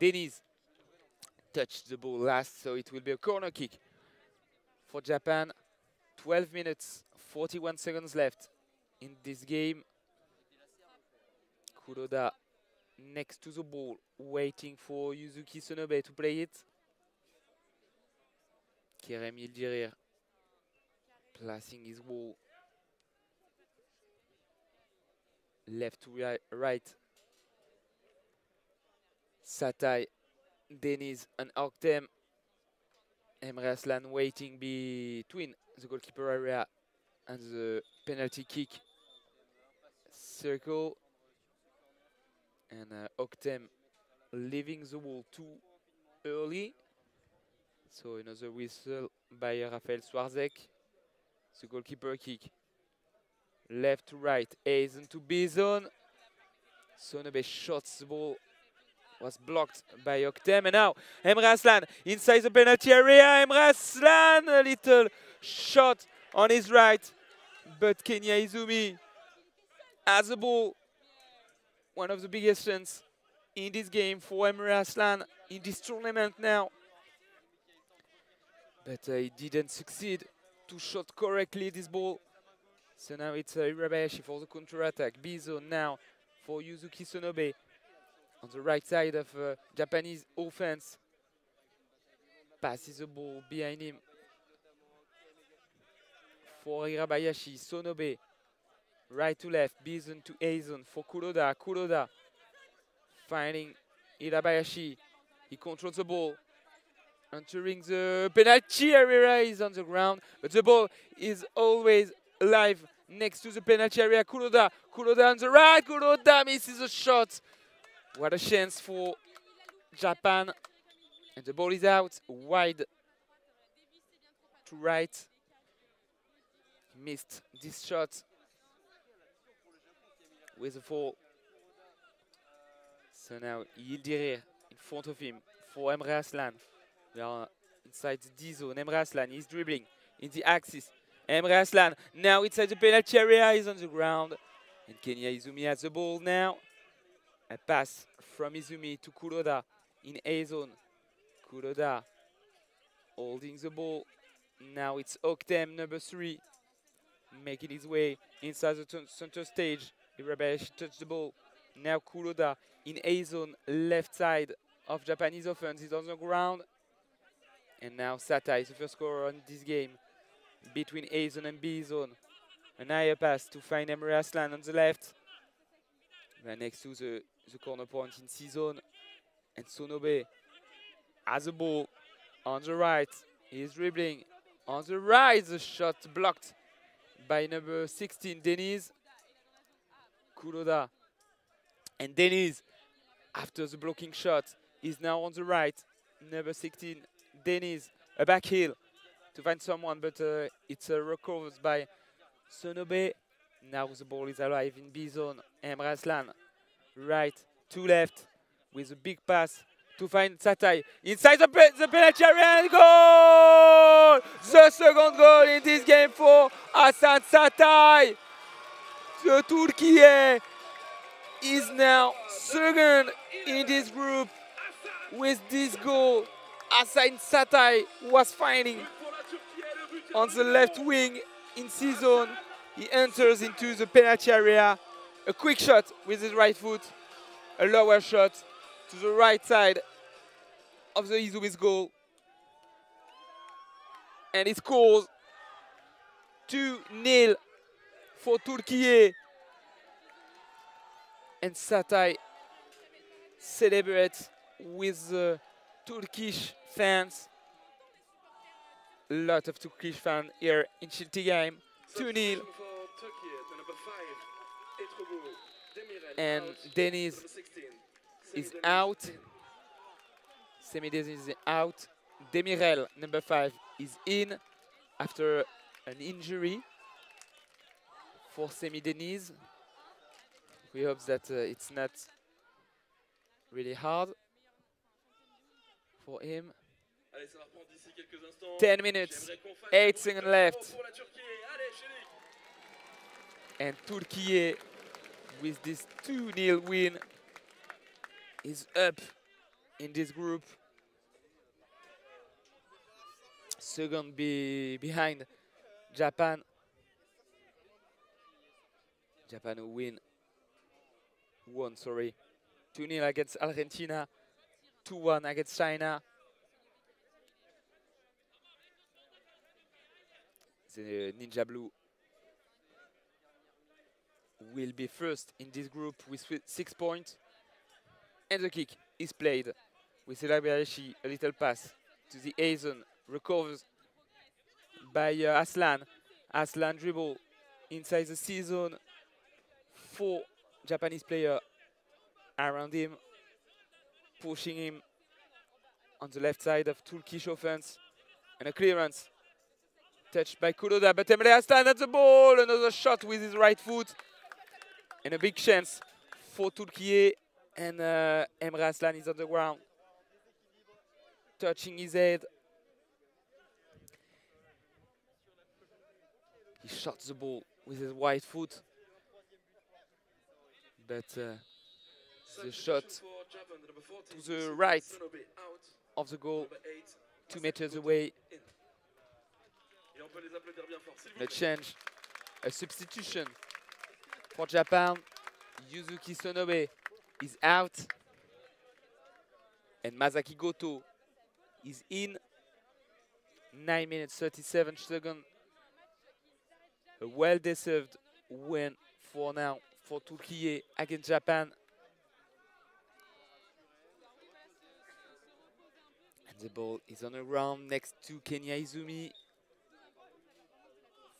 Denis touched the ball last, so it will be a corner kick for Japan. 12 minutes, 41 seconds left in this game. Kuroda next to the ball, waiting for Yuzuki Sonobe to play it. Kerem Yildirir placing his ball left to right. Satay, Denis and Oktem. Emre Aslan waiting between the goalkeeper area and the penalty kick circle. And Oktem leaving the wall too early. So another whistle by Rafael Swarzek. The goalkeeper kick. Left to right, Hazen to Bison. Sonobe shots the ball. Was blocked by Oktem. And now Emre Aslan inside the penalty area. Emre Aslan, a little shot on his right. But Kenya Izumi has the ball. One of the biggest chances in this game for Emre Aslan in this tournament now. But he didn't succeed to shot correctly this ball. So now it's Irabayashi for the counter-attack. Bison now for Yuzuki Sonobe on the right side of Japanese offense. Passes the ball behind him for Irabayashi. Sonobe right to left. Bison to Hazen for Kuroda. Kuroda finding Irabayashi. He controls the ball. Entering the penalty area, is on the ground, but the ball is always alive next to the penalty area. Kuroda on the right. Kuroda misses a shot. What a chance for Japan. And the ball is out wide to right. Missed this shot with a fall. So now Yildirir in front of him for Emre Aslan. We are inside the D zone. Emre Aslan is dribbling in the axis. Emre Aslan now inside the penalty area, is on the ground. And Kenya Izumi has the ball now. A pass from Izumi to Kuroda in A zone. Kuroda holding the ball. Now it's Oktem, number 3, making his way inside the center stage. Irabayashi touched the ball. Now Kuroda in A zone, left side of Japanese offense, is on the ground. And now Sata is the first scorer on this game between A zone and B zone. An higher pass to find Emre Aslan on the left. Right next to the corner point in C zone. And Sonobe has the ball on the right. He is dribbling on the right. The shot blocked by number 16, Deniz. Kuroda. And Deniz, after the blocking shot, is now on the right. Number 16, Deniz, a back heel to find someone, but it's recovered by Sonobe. Now the ball is alive in B zone. Emre Aslan, right to left, with a big pass to find Satai inside the penalty area, and goal! The second goal in this game for Hasan Satai. The Türkiye is now second in this group with this goal. Hasan Satai was finding on the left wing in C zone. He enters into the penalty area. A quick shot with his right foot. A lower shot to the right side of the Izumi's goal. And he scores 2-0 for Türkiye. And Satai celebrates with the Turkish fans. A lot of Turkish fans here in Schiltigheim. 2-0. And Deniz is out. Semi Deniz is out. Demirel, number 5, is in after an injury for Semi Deniz. We hope that it's not really hard for him. 10 minutes, 8 seconds left. And Türkiye, with this 2-0 win, is up in this group. Second behind Japan. Japan who won 2-0 against Argentina, 2-1 against China. The Ninja Blue will be first in this group with 6 points. And the kick is played with Irabayashi, a little pass to the A zone, recovers by Aslan. Aslan dribble inside the C zone. 4 Japanese players around him. pushing him on the left side of Turkish offense. And a clearance. Touched by Kuroda, but Emre Aslan at the ball. Another shot with his right foot. And a big chance for Türkiye. And Emre Aslan is on the ground, touching his head. He shot the ball with his right foot. But the shot to the right of the goal, 2 meters away. A change, a substitution for Japan. Yuzuki Sonobe is out. And Masaki Goto is in. 9 minutes, 37 seconds. A well-deserved win for now for Türkiye against Japan. And the ball is on the ground next to Kenya Izumi.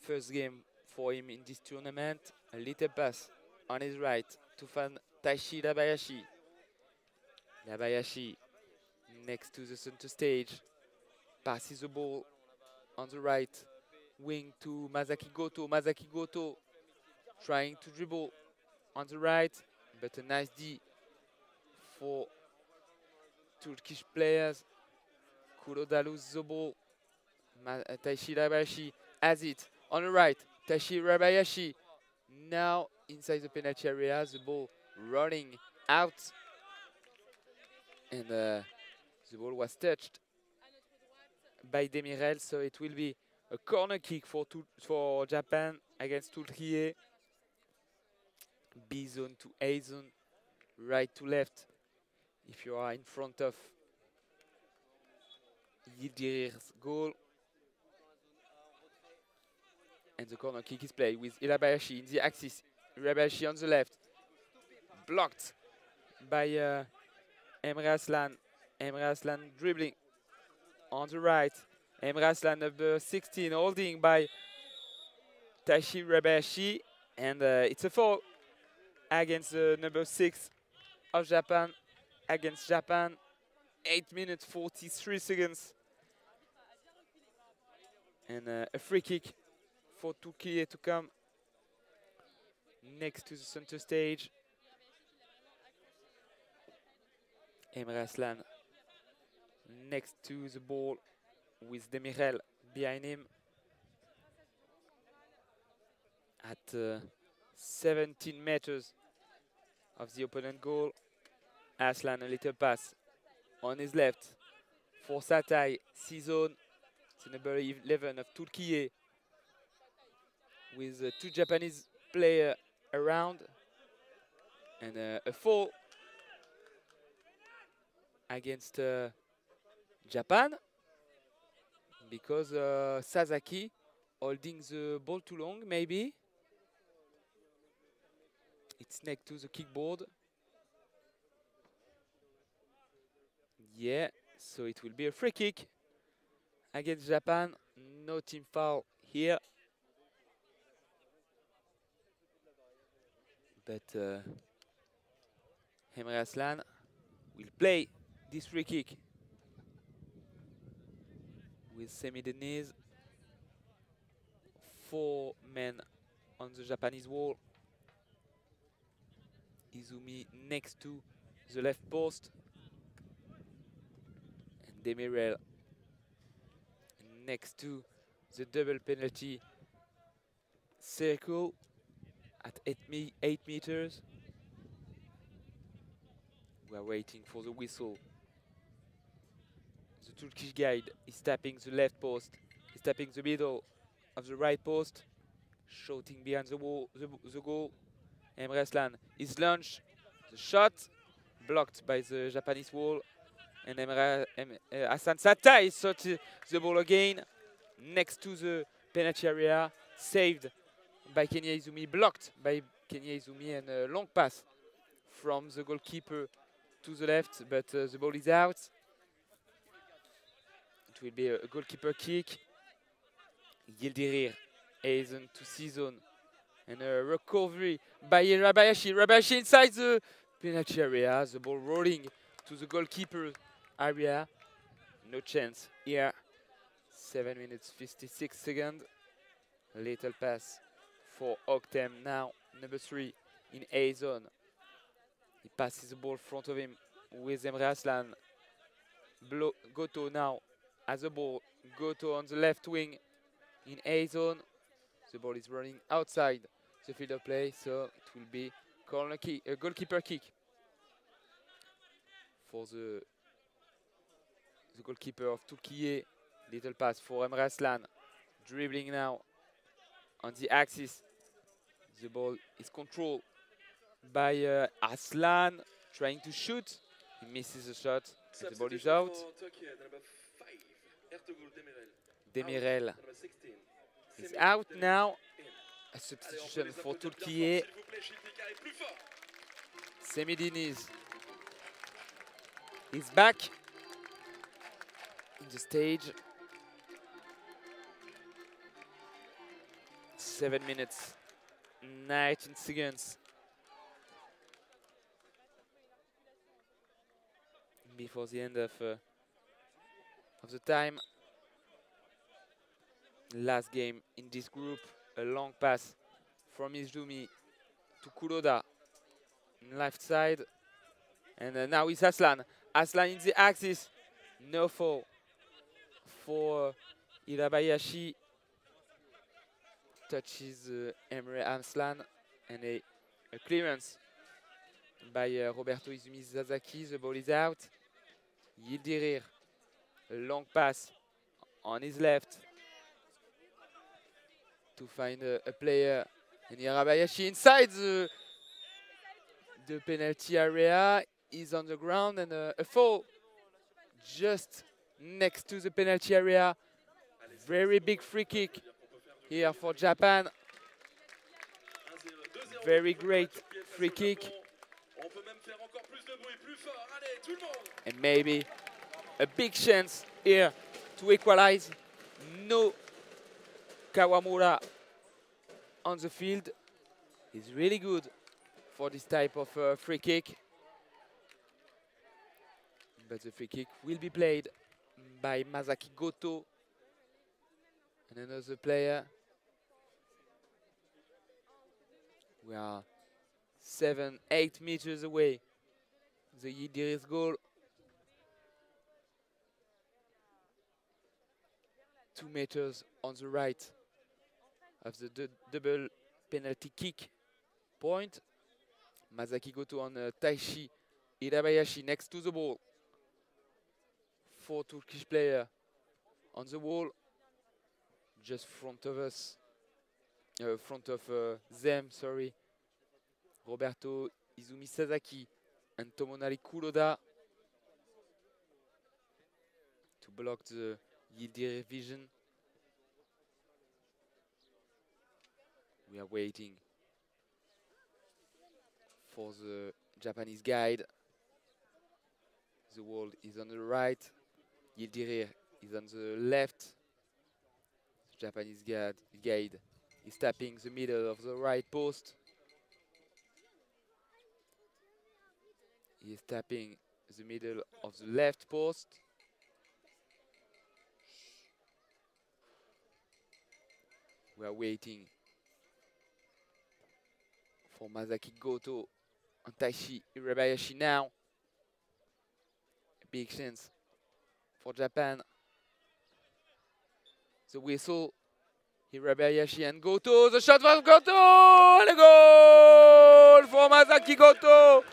First game for him in this tournament. A little pass on his right to find Taishi Rabayashi. Rabayashi next to the center stage. Passes the ball on the right wing to Masaki Goto. Masaki Goto trying to dribble on the right, but a nice D for Turkish players. Kuroda loses the ball. Taishi Rabayashi has it on the right. Taishi Rabayashi now inside the penalty area. The ball running out. And the ball was touched by Demirel, so it will be a corner kick for Japan against Türkiye. B zone to A zone, right to left. If you are in front of Yildirir's goal. And the corner kick is played with Irabayashi in the axis. Irabayashi on the left. Blocked by Emre Aslan. Emre Aslan dribbling on the right. Emre Aslan number 16 holding by Taishi Rabayashi. And it's a foul against number 6 of Japan. Against Japan. 8 minutes 43 seconds. And a free kick for Türkiye to come next to the center stage. Emre Aslan next to the ball with Demirel behind him. At 17 meters of the opponent goal. Aslan a little pass on his left for Satay C-zone. It's number 11 of Türkiye with 2 Japanese players around. And a foul against Japan because Sasaki holding the ball too long, maybe. It's next to the kickboard. Yeah, so it will be a free kick against Japan. No team foul here. But Emre Aslan will play this free kick with Semi Denise. 4 men on the Japanese wall. Izumi next to the left post. And Demirel next to the double penalty circle at 8 meters. We are waiting for the whistle. The Turkish guide is tapping the left post. He's tapping the middle of the right post. Shooting behind the wall, the goal. Emre Aslan is launched. The shot blocked by the Japanese wall. And Hassan Satay shot the ball again next to the penalty area. Saved by Kenya Izumi, blocked by Kenya Izumi, and a long pass from the goalkeeper to the left, but the ball is out. It will be a goalkeeper kick. Yildirir is into C-zone. And a recovery by Rabayashi. Rabayashi inside the penalty area. The ball rolling to the goalkeeper area. No chance here. 7 minutes 56 seconds. Little pass for Octem now, number 3 in A zone. He passes the ball in front of him with Emre Aslan. Goto now has the ball. Goto on the left wing in A zone. The ball is running outside the field of play, so it will be corner kick, a goalkeeper kick for the goalkeeper of Türkiye. Little pass for Emre Aslan. Dribbling now on the axis. The ball is controlled by Aslan, trying to shoot. He misses the shot. The ball is out. Demirel is out now. A substitution for Türkiye. Semidiniz is back in the stage. 7 minutes, 19 seconds before the end of the time. Last game in this group, a long pass from Izumi to Kuroda on left side, and now it's Aslan. Aslan in the axis, no foul for Irabayashi. Touches Emre Aslan, and a clearance by Roberto Izumi Sasaki. The ball is out. Yildirir, a long pass on his left to find a player, and Irabayashi inside the penalty area is on the ground, and a foul just next to the penalty area. Very big free kick here for Japan. Very great free kick. And maybe a big chance here to equalize. No Kawamura on the field. He's really good for this type of free kick. But the free kick will be played by Masaki Goto and another player. We are 7-8 meters away. The Yildiris goal. 2 meters on the right of the double penalty kick point. Masaki Goto on Taishi Irabayashi next to the ball. 4 Turkish players on the wall, just front of us, them, sorry. Roberto Izumi Sasaki and Tomonari Kuroda to block the Yildiris vision. We are waiting for the Japanese guide. The wall is on the right. Yildiris is on the left. The Japanese guide is tapping the middle of the right post. He is tapping the middle of the left post. We are waiting for Masaki Goto and Taishi Irabayashi now. A big chance for Japan. The whistle. Irabayashi and Goto. The shot from Goto! And a goal for Masaki Goto!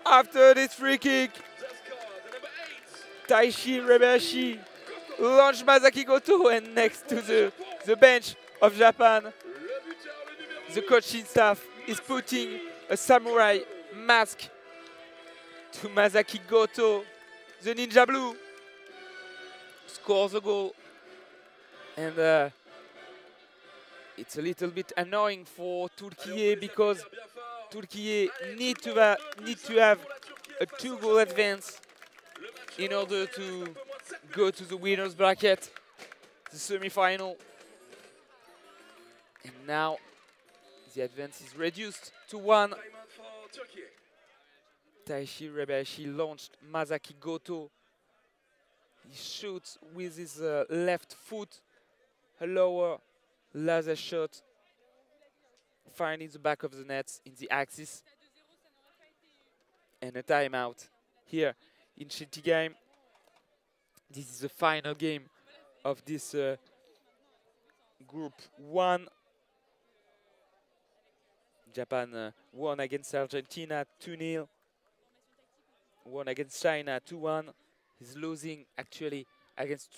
After this free kick, Taishi Irabayashi launched Masaki Goto, and next to the bench of Japan, the coaching staff is putting a samurai mask to Masaki Goto. The Ninja Blue scores a goal, and it's a little bit annoying for Türkiye because Türkiye need to have a 2-goal advance in order to go to the winners bracket, the semi-final. And now the advance is reduced to 1. Taishi Irabayashi launched Masaki Goto. He shoots with his left foot, a lower laser shot, finding the back of the net in the axis. And a timeout here in Schiltigheim. This is the final game of this Group 1. Japan won against Argentina 2-0. Won against China 2-1. He's losing actually against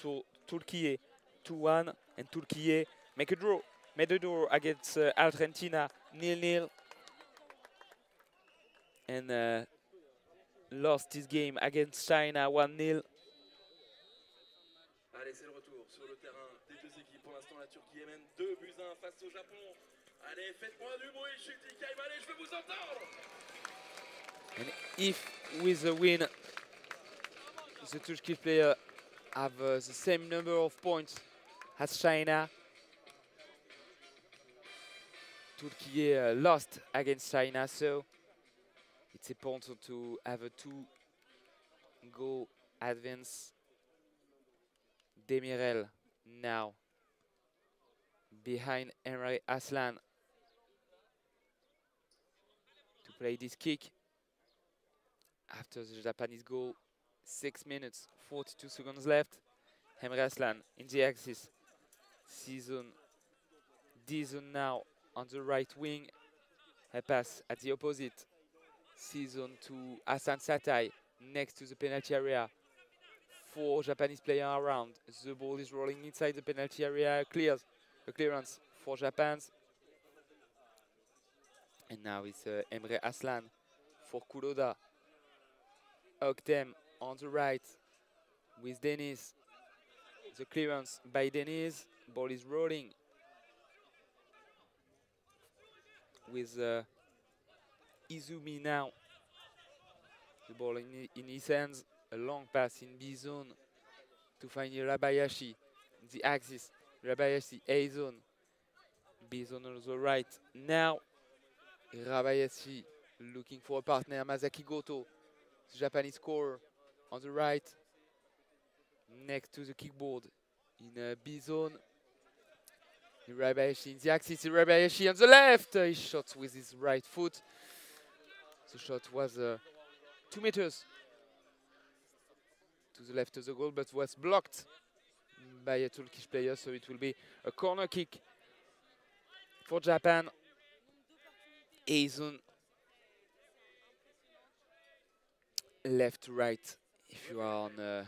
Türkiye 2-1. And Türkiye made a draw against Argentina 0-0. And lost his game against China 1-0. Allez, c'est le retour sur le terrain des deux équipes. Pour l'instant, la Turquie mène 2-1 face au Japon. Allez, faites-moi du bruit, Schiltigheim. Allez, je veux vous entendre. And if with a win, the Turkish player have the same number of points as China. Turkey lost against China, so it's important to have a 2-goal advance. Demirel now behind Emre Aslan to play this kick after the Japanese goal. 6 minutes, 42 seconds left. Emre Aslan in the axis. D-zone now on the right wing. A pass at the opposite. Season to Hassan Satai next to the penalty area. 4 Japanese players around. The ball is rolling inside the penalty area. Clears a clearance for Japan. And now it's Emre Aslan for Kuroda. Oktem on the right with Denis. The clearance by Denis. Ball is rolling with Izumi now. The ball in his hands. A long pass in B zone to find Irabayashi. The axis. Irabayashi A zone. B zone on the right. Now Irabayashi looking for a partner. Masaki Goto, the Japanese scorer, on the right. Next to the kickboard in B zone. Irabayashi in the axis. Irabayashi on the left. He shot with his right foot. The shot was 2 meters to the left of the goal, but was blocked by a Turkish player, so it will be a corner kick for Japan. A-zone, left to right if you are on the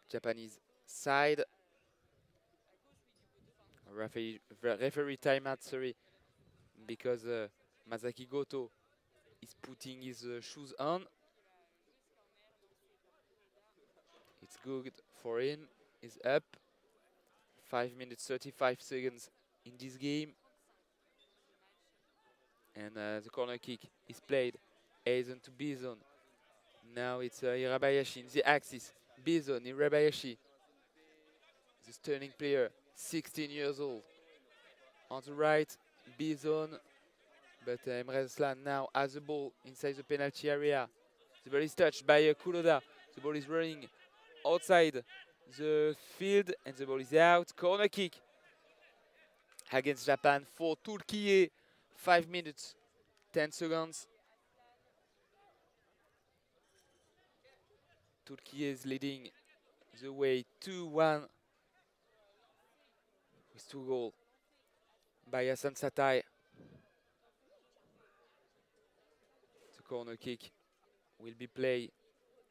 Japanese side. Referee timeout, sorry, because Masaki Goto is putting his shoes on. It's good for him. He's up. 5 minutes 35 seconds in this game. And the corner kick is played A zone to B zone. Now it's Irabayashi in the axis. B zone, Irabayashi. The stunning player, 16 years old. On the right, B zone. But Emre Aslan now has the ball inside the penalty area. The ball is touched by Kuroda. The ball is running outside the field and the ball is out. Corner kick against Japan for Türkiye. 5 minutes, 10 seconds. Türkiye is leading the way 2-1 with 2 goals by Hassan Satai. The corner kick will be played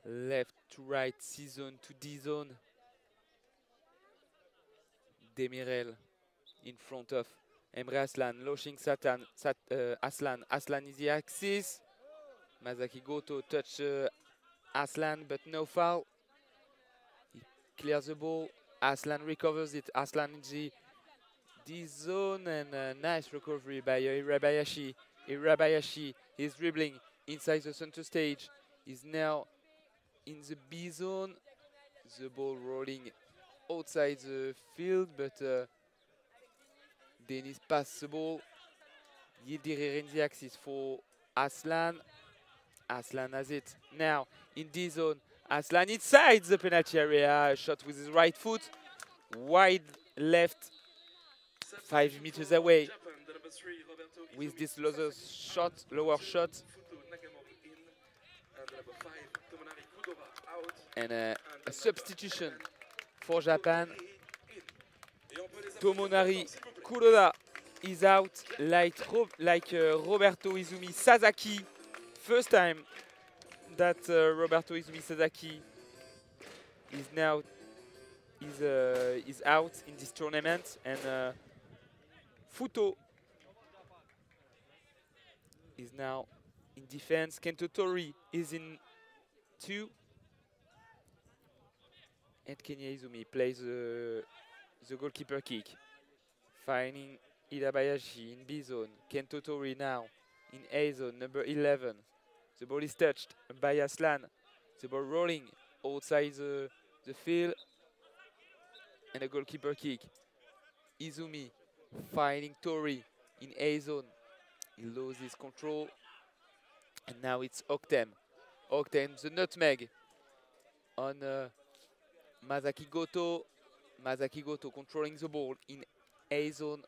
left to right, C-zone to D-zone. Demirel in front of Emre Aslan, launching Aslan. Aslan is the axis. Masaki Goto touch Aslan, but no foul. He clears the ball. Aslan recovers it. Aslan in the D-zone, and a nice recovery by Irabayashi. Irabayashi is dribbling inside the center stage. He's now in the B zone. The ball rolling outside the field, but Denis passes the ball. Yildirim in the axis for Aslan. Aslan has it now in D zone. Aslan inside the penalty area. A shot with his right foot. Wide left, 5 meters away. With this lower shot. And a substitution for Japan. Tomonari Kuroda is out like Roberto Izumi Sasaki. First time that Roberto Izumi Sasaki is out in this tournament, and Futo is now in defense. Kento Tori is in 2. And Kenya Izumi plays the goalkeeper kick. Finding Irabayashi in B zone. Kento Tori now in A zone, number 11. The ball is touched by Aslan. The ball rolling outside the field. And a goalkeeper kick. Izumi finding Tori in A zone. He loses control. And now it's Oktem. Oktem, the nutmeg on Masaki Goto. Masaki Goto controlling the ball in A zone,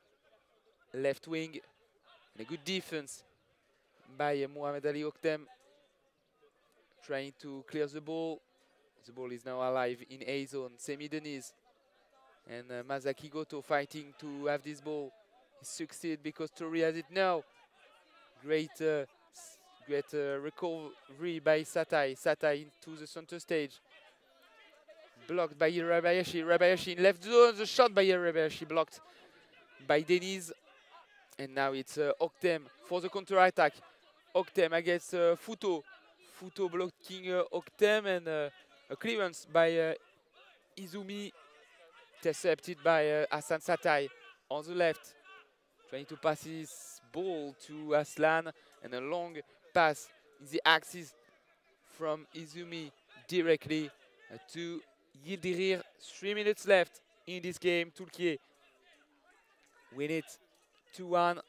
left wing. And a good defense by Mohamed Ali Oktem. Trying to clear the ball. The ball is now alive in A zone. Semi Denise. And Masaki Goto fighting to have this ball. He succeeds because Tori has it now. Great recovery by Satai. Satai into the center stage. Blocked by Irabayashi. Irabayashi in left zone. The shot by Irabayashi blocked by Denise. And now it's Oktem for the counter-attack. Oktem against Futo. Futo blocking Oktem, and a clearance by Izumi. Intercepted by Hassan Satai on the left. Trying to pass his ball to Aslan, and a long pass in the axis from Izumi directly to Yildirir. 3 minutes left in this game. Türkiye win it 2-1,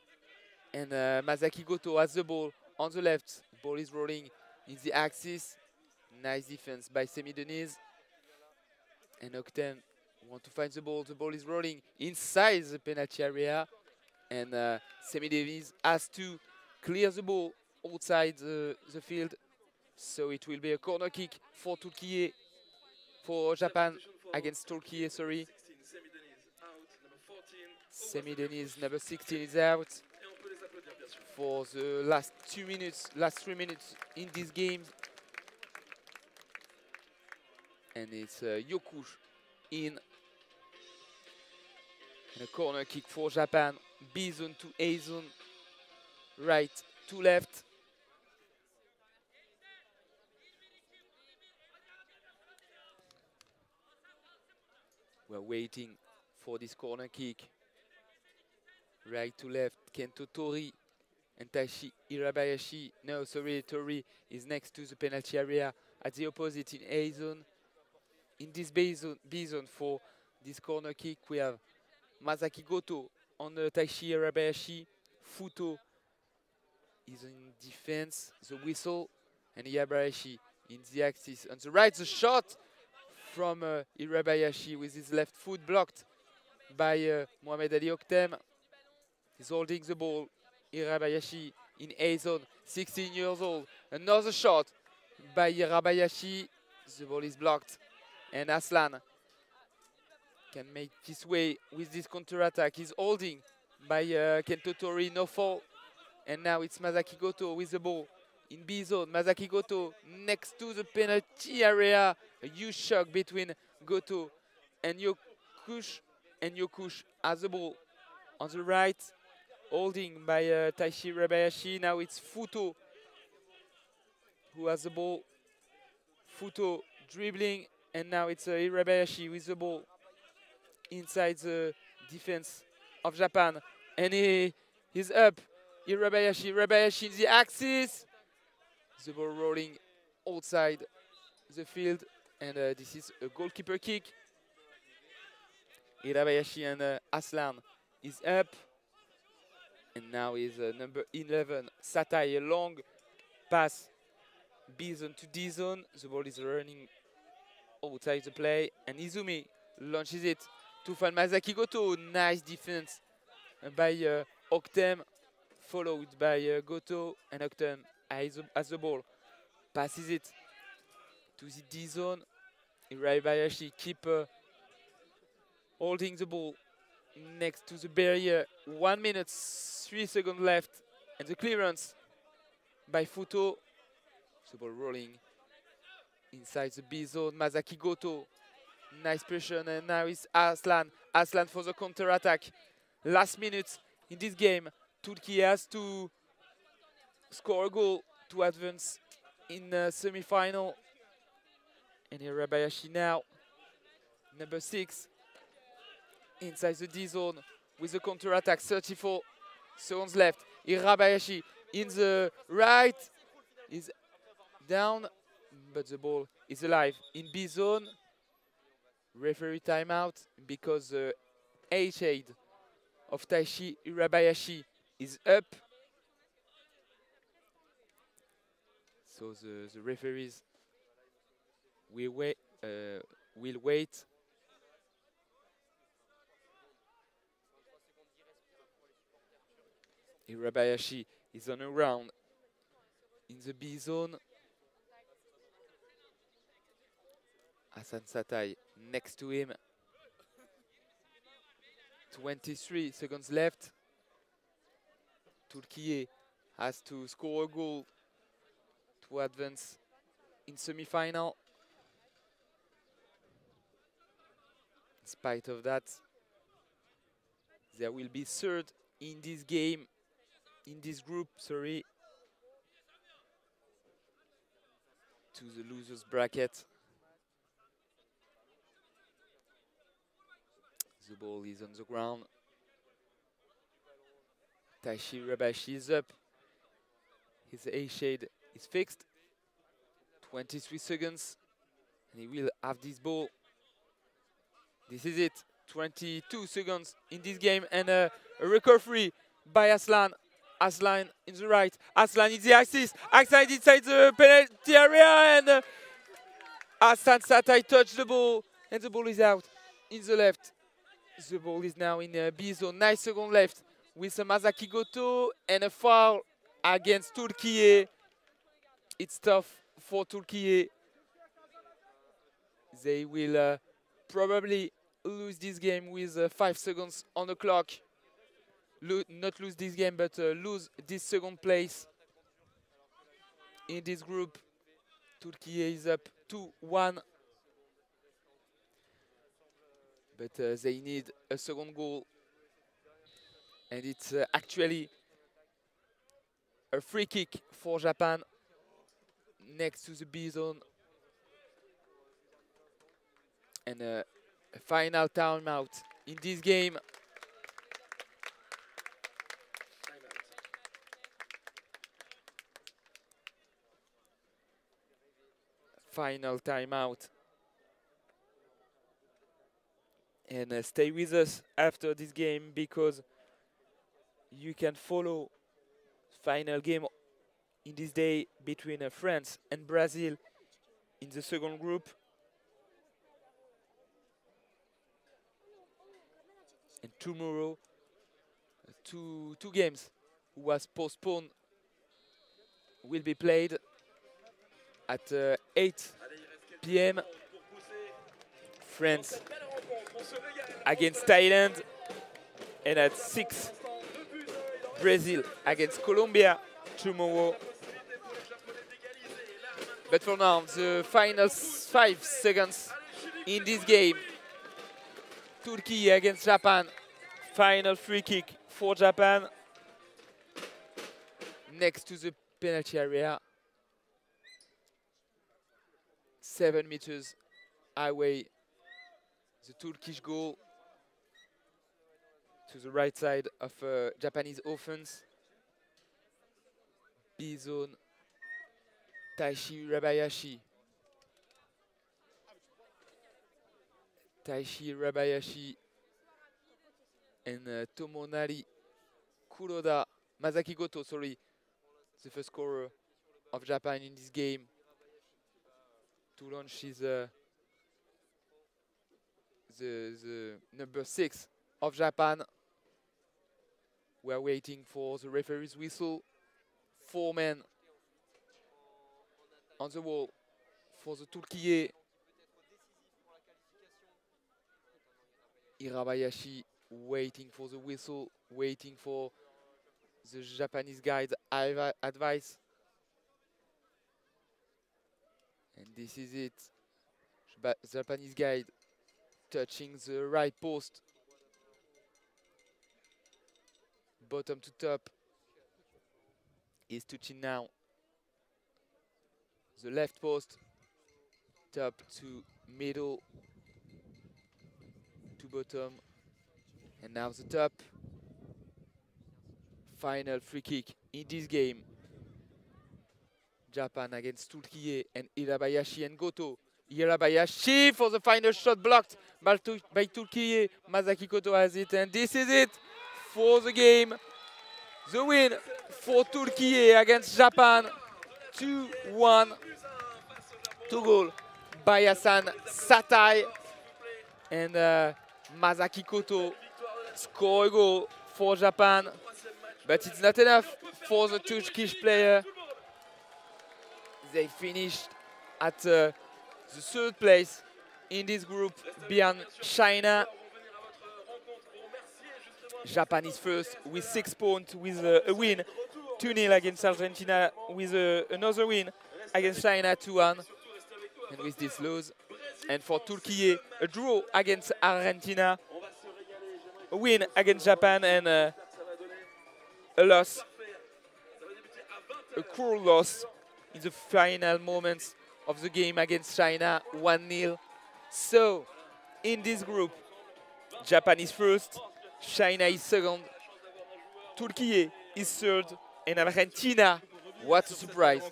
and Masaki Goto has the ball on the left. The ball is rolling in the axis. Nice defense by Semi Denise. And Oktem want to find the ball. The ball is rolling inside the penalty area. And Semi Denise has to clear the ball outside the field. So it will be a corner kick for Türkiye, for Japan against Türkiye, sorry. Semi Denise, number 16, is out for the last 3 minutes in this game. And it's Yokush in. And a corner kick for Japan. B zone to A zone. Right to left. We're waiting for this corner kick. Right to left. Kento Tori and Taishi Irabayashi. No, sorry, Tori is next to the penalty area at the opposite in A zone. In this B zone for this corner kick, we have Masaki Goto on the Taishi Irabayashi. Futo is in defense, the whistle, and Irabayashi in the axis. On the right, the shot from Irabayashi with his left foot blocked by Mohamed Ali Oktem. He's holding the ball. Irabayashi in A zone, 16 years old. Another shot by Irabayashi. The ball is blocked. And Aslan can make his way with this counter-attack. He's holding by Kento Tori, no fall. And now it's Masaki Goto with the ball in B zone. Masaki Goto next to the penalty area. A huge shock between Goto and Yokush. And Yokush has the ball on the right, holding by Taishi Irabayashi. Now it's Futo who has the ball. Futo dribbling. And now it's Irabayashi with the ball inside the defense of Japan. And he's up. Irabayashi in the axis. The ball rolling outside the field. And this is a goalkeeper kick. Irabayashi and Aslan is up. And now is number 11, Satai. A long pass B zone to D zone. The ball is running outside the play, and Izumi launches it to find Masaki Goto. Nice defense by Octem, followed by Goto, and Octem has the ball. Passes it to the D zone. Irabayashi keep holding the ball next to the barrier. 1 minute, 3 seconds left, and the clearance by Futo. The ball rolling inside the B zone. Masaki Goto, nice pressure, and now it's Aslan. Aslan for the counter attack. Last minute in this game, Türkiye has to score a goal to advance in the semi-final. And Irabayashi now, number 6, inside the D zone with the counter attack. 34 seconds left. Irabayashi in the right is down, but the ball is alive in B zone. Referee timeout because the A shade of Taishi Irabayashi is up. So the referees will wait. Irabayashi is on a round in the B zone. Hassan Satai next to him. 23 seconds left. Türkiye has to score a goal to advance in semi-final. In spite of that, there will be third in this game, in this group, sorry, to the losers bracket. The ball is on the ground. Taishi Irabayashi is up. His A shade is fixed. 23 seconds, and he will have this ball. This is it. 22 seconds in this game, and a recovery by Aslan. Aslan in the right. Aslan is the assist. Aslan inside the penalty area, and Hassan Satai touched the ball, and the ball is out in the left. The ball is now in B zone. 9 seconds left with Masaki Goto and a foul against Türkiye. It's tough for Türkiye. They will probably lose this game with 5 seconds on the clock. Not lose this game, but lose this second place in this group. Türkiye is up 2-1. But they need a second goal. And it's actually a free kick for Japan next to the B zone. And a final timeout in this game. Final timeout. And stay with us after this game, because you can follow final game in this day between France and Brazil in the second group. And tomorrow, two games was postponed will be played at 8 p.m. France against Thailand, and at 6 Brazil against Colombia tomorrow. But for now, the final 5 seconds in this game. Türkiye against Japan. Final free kick for Japan. Next to the penalty area. 7 meters away. The Turkish goal to the right side of Japanese offense. B zone. Taishi Irabayashi. Taishi Irabayashi and Tomonari Kuroda. Masaki Goto, sorry, the first scorer of Japan in this game. to launch his the number 6 of Japan. We are waiting for the referee's whistle. 4 men on the wall for the Türkiye. Irabayashi waiting for the whistle, waiting for the Japanese guide advice. And this is it. Japanese guide touching the right post. Bottom to top is touching now. The left post, top to middle to bottom. And now the top. Final free kick in this game. Japan against Türkiye and Irabayashi and Goto. Irabayashi for the final shot blocked by Türkiye. Masaki Goto has it, and this is it for the game. The win for Türkiye against Japan. 2-1. 2 goals by Hassan Satai. And Masaki Goto score a goal for Japan. But it's not enough for the Turkish player. They finished at the 3rd place in this group behind China. Japan is first with 6 points with a win. 2-0 against Argentina with another win against China 2-1. And with this lose. And for Türkiye, a draw against Argentina. A win against Japan and a loss. A cruel loss in the final moments of the game against China, 1-0. So, in this group, Japan is first, China is second, Türkiye is third, and Argentina, what a surprise,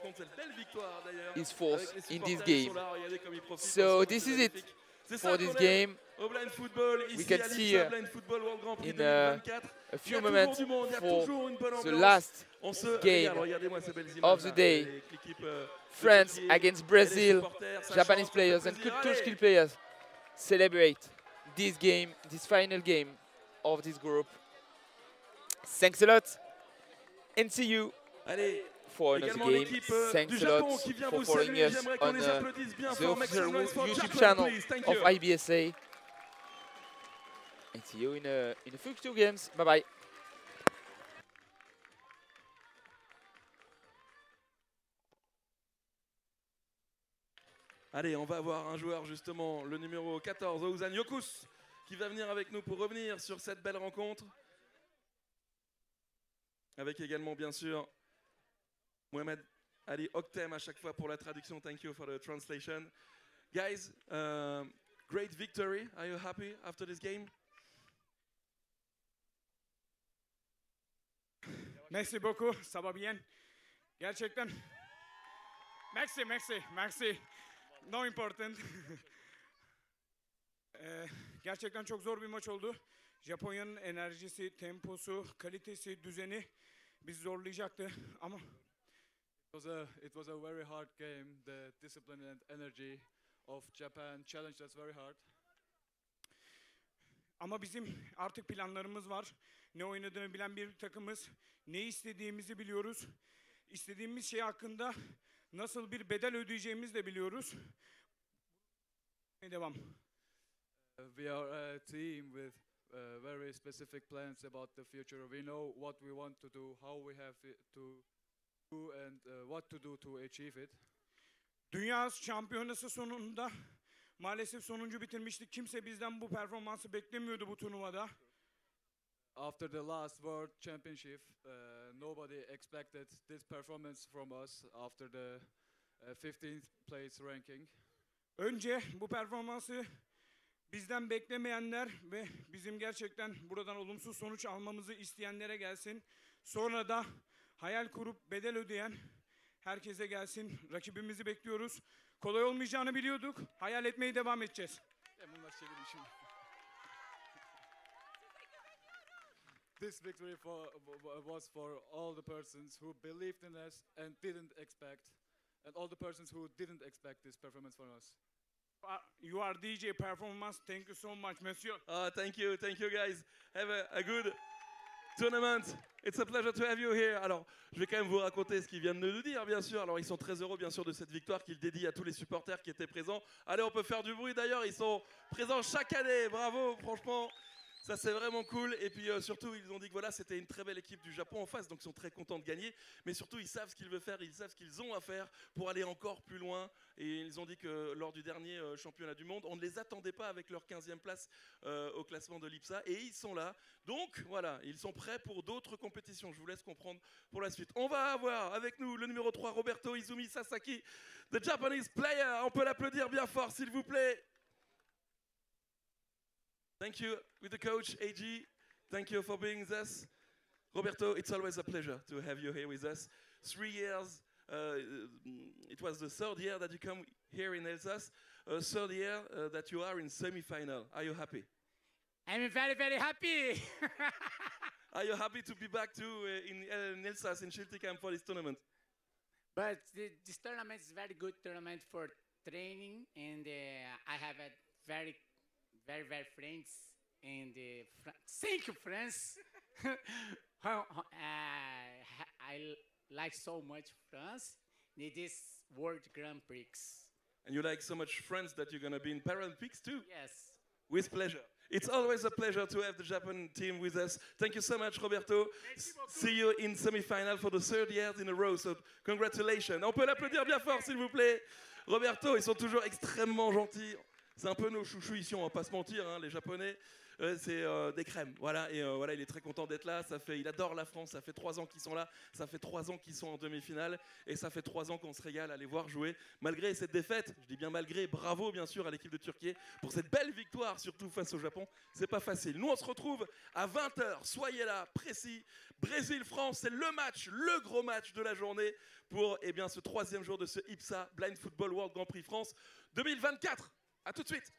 is fourth in this game. So, this is it for this game. We can see in a few moments for the last game of the day. France against Brazil. Japanese players and Turkish players celebrate this game, this final game of this group. Thanks a lot and see you for another game. Thanks a lot for following us on the official YouTube channel of IBSA. And see you in a future games. Bye bye. Allez, on va avoir un joueur justement, le numéro 14, Ouzan Yokus, qui va venir avec nous pour revenir sur cette belle rencontre. Avec également bien sûr Mohamed Ali Oktem à chaque fois pour la traduction. Thank you for the translation. Guys, great victory. Are you happy after this game? Merci beaucoup, ça va bien. Gerçekten. Merci. No important. Gerçekten çok zor bir maç oldu. Japonya'nın enerjisi, temposu, kalitesi, düzeni bizi zorlayacaktı ama it was a very hard game. The discipline and energy of Japan challenged us very hard. Ama bizim artık planlarımız var. Ne oynadığını bilen bir takımız. Ne istediğimizi biliyoruz. İstediğimiz şey hakkında nasıl bir bedel ödeyeceğimizi de biliyoruz. Devam. We are a team with very specific plans about the future. We know what we want to do, how we have to do, and what to do to achieve it. Dünya Şampiyonası sonunda maalesef sonuncu bitirmiştik. Kimse bizden bu performansı beklemiyordu bu turnuvada. After the last World Championship, nobody expected this performance from us after the 15th place ranking. Önce bu performansı bizden beklemeyenler ve bizim gerçekten buradan olumsuz sonuç almamızı isteyenlere gelsin. Sonra da hayal kurup bedel ödeyen herkese gelsin. Rakibimizi bekliyoruz. Kolay olmayacağını biliyorduk. Hayal etmeye devam edeceğiz. This victory was for all the persons who believed in us and didn't expect and all the persons who didn't expect this performance from us. You are DJ performance. Thank you so much, monsieur. Thank you guys. Have a good tournament. It's a pleasure to have you here. Alors, je vais quand même vous raconter ce qu'ils viennent de nous dire, bien sûr. Alors, ils sont très heureux, bien sûr, de cette victoire qu'ils dédient à tous les supporters qui étaient présents. Allez, on peut faire du bruit d'ailleurs. Ils sont présents chaque année. Bravo, franchement. Ça, c'est vraiment cool. Et puis, surtout, ils ont dit que voilà, c'était une très belle équipe du Japon en face. Donc, ils sont très contents de gagner. Mais surtout, ils savent ce qu'ils veulent faire. Ils savent ce qu'ils ont à faire pour aller encore plus loin. Et ils ont dit que lors du dernier championnat du monde, on ne les attendait pas avec leur 15e place au classement de l'IBSA. Et ils sont là. Donc, voilà, ils sont prêts pour d'autres compétitions. Je vous laisse comprendre pour la suite. On va avoir avec nous le numéro 3, Roberto Izumi Sasaki, the Japanese player. On peut l'applaudir bien fort, s'il vous plaît. Thank you, with the coach, AG. Thank you for being with us. Roberto, it's always a pleasure to have you here with us. 3 years, it was the 3rd year that you come here in Alsace, 3rd year that you are in semi-final. Are you happy? I'm very, very happy. Are you happy to be back in Alsace, in Schiltigheim for this tournament? But this tournament is a very good tournament for training, and I have a very friends, and thank you, France. I like so much France in this World Grand Prix. And you like so much France that you're going to be in Paralympics too? Yes. With pleasure. It's always a pleasure to have the Japan team with us. Thank you so much, Roberto. See you in semi-final for the 3rd year in a row. So congratulations. On peut l'applaudir bien fort, s'il vous plaît. Roberto, ils sont toujours extrêmement gentils. C'est un peu nos chouchous ici, on va pas se mentir, hein, les Japonais, c'est des crèmes. Voilà, et voilà, il est très content d'être là. Il adore la France, ça fait 3 ans qu'ils sont là, ça fait 3 ans qu'ils sont en demi-finale, et ça fait 3 ans qu'on se régale à les voir jouer. Malgré cette défaite, je dis bien malgré, bravo bien sûr à l'équipe de Türkiye pour cette belle victoire, surtout face au Japon. C'est pas facile. Nous, on se retrouve à 20h, soyez là, précis. Brésil-France, c'est le match, le gros match de la journée pour ce 3e jour de ce IBSA Blind Football World Grand Prix France 2024. À tout de suite.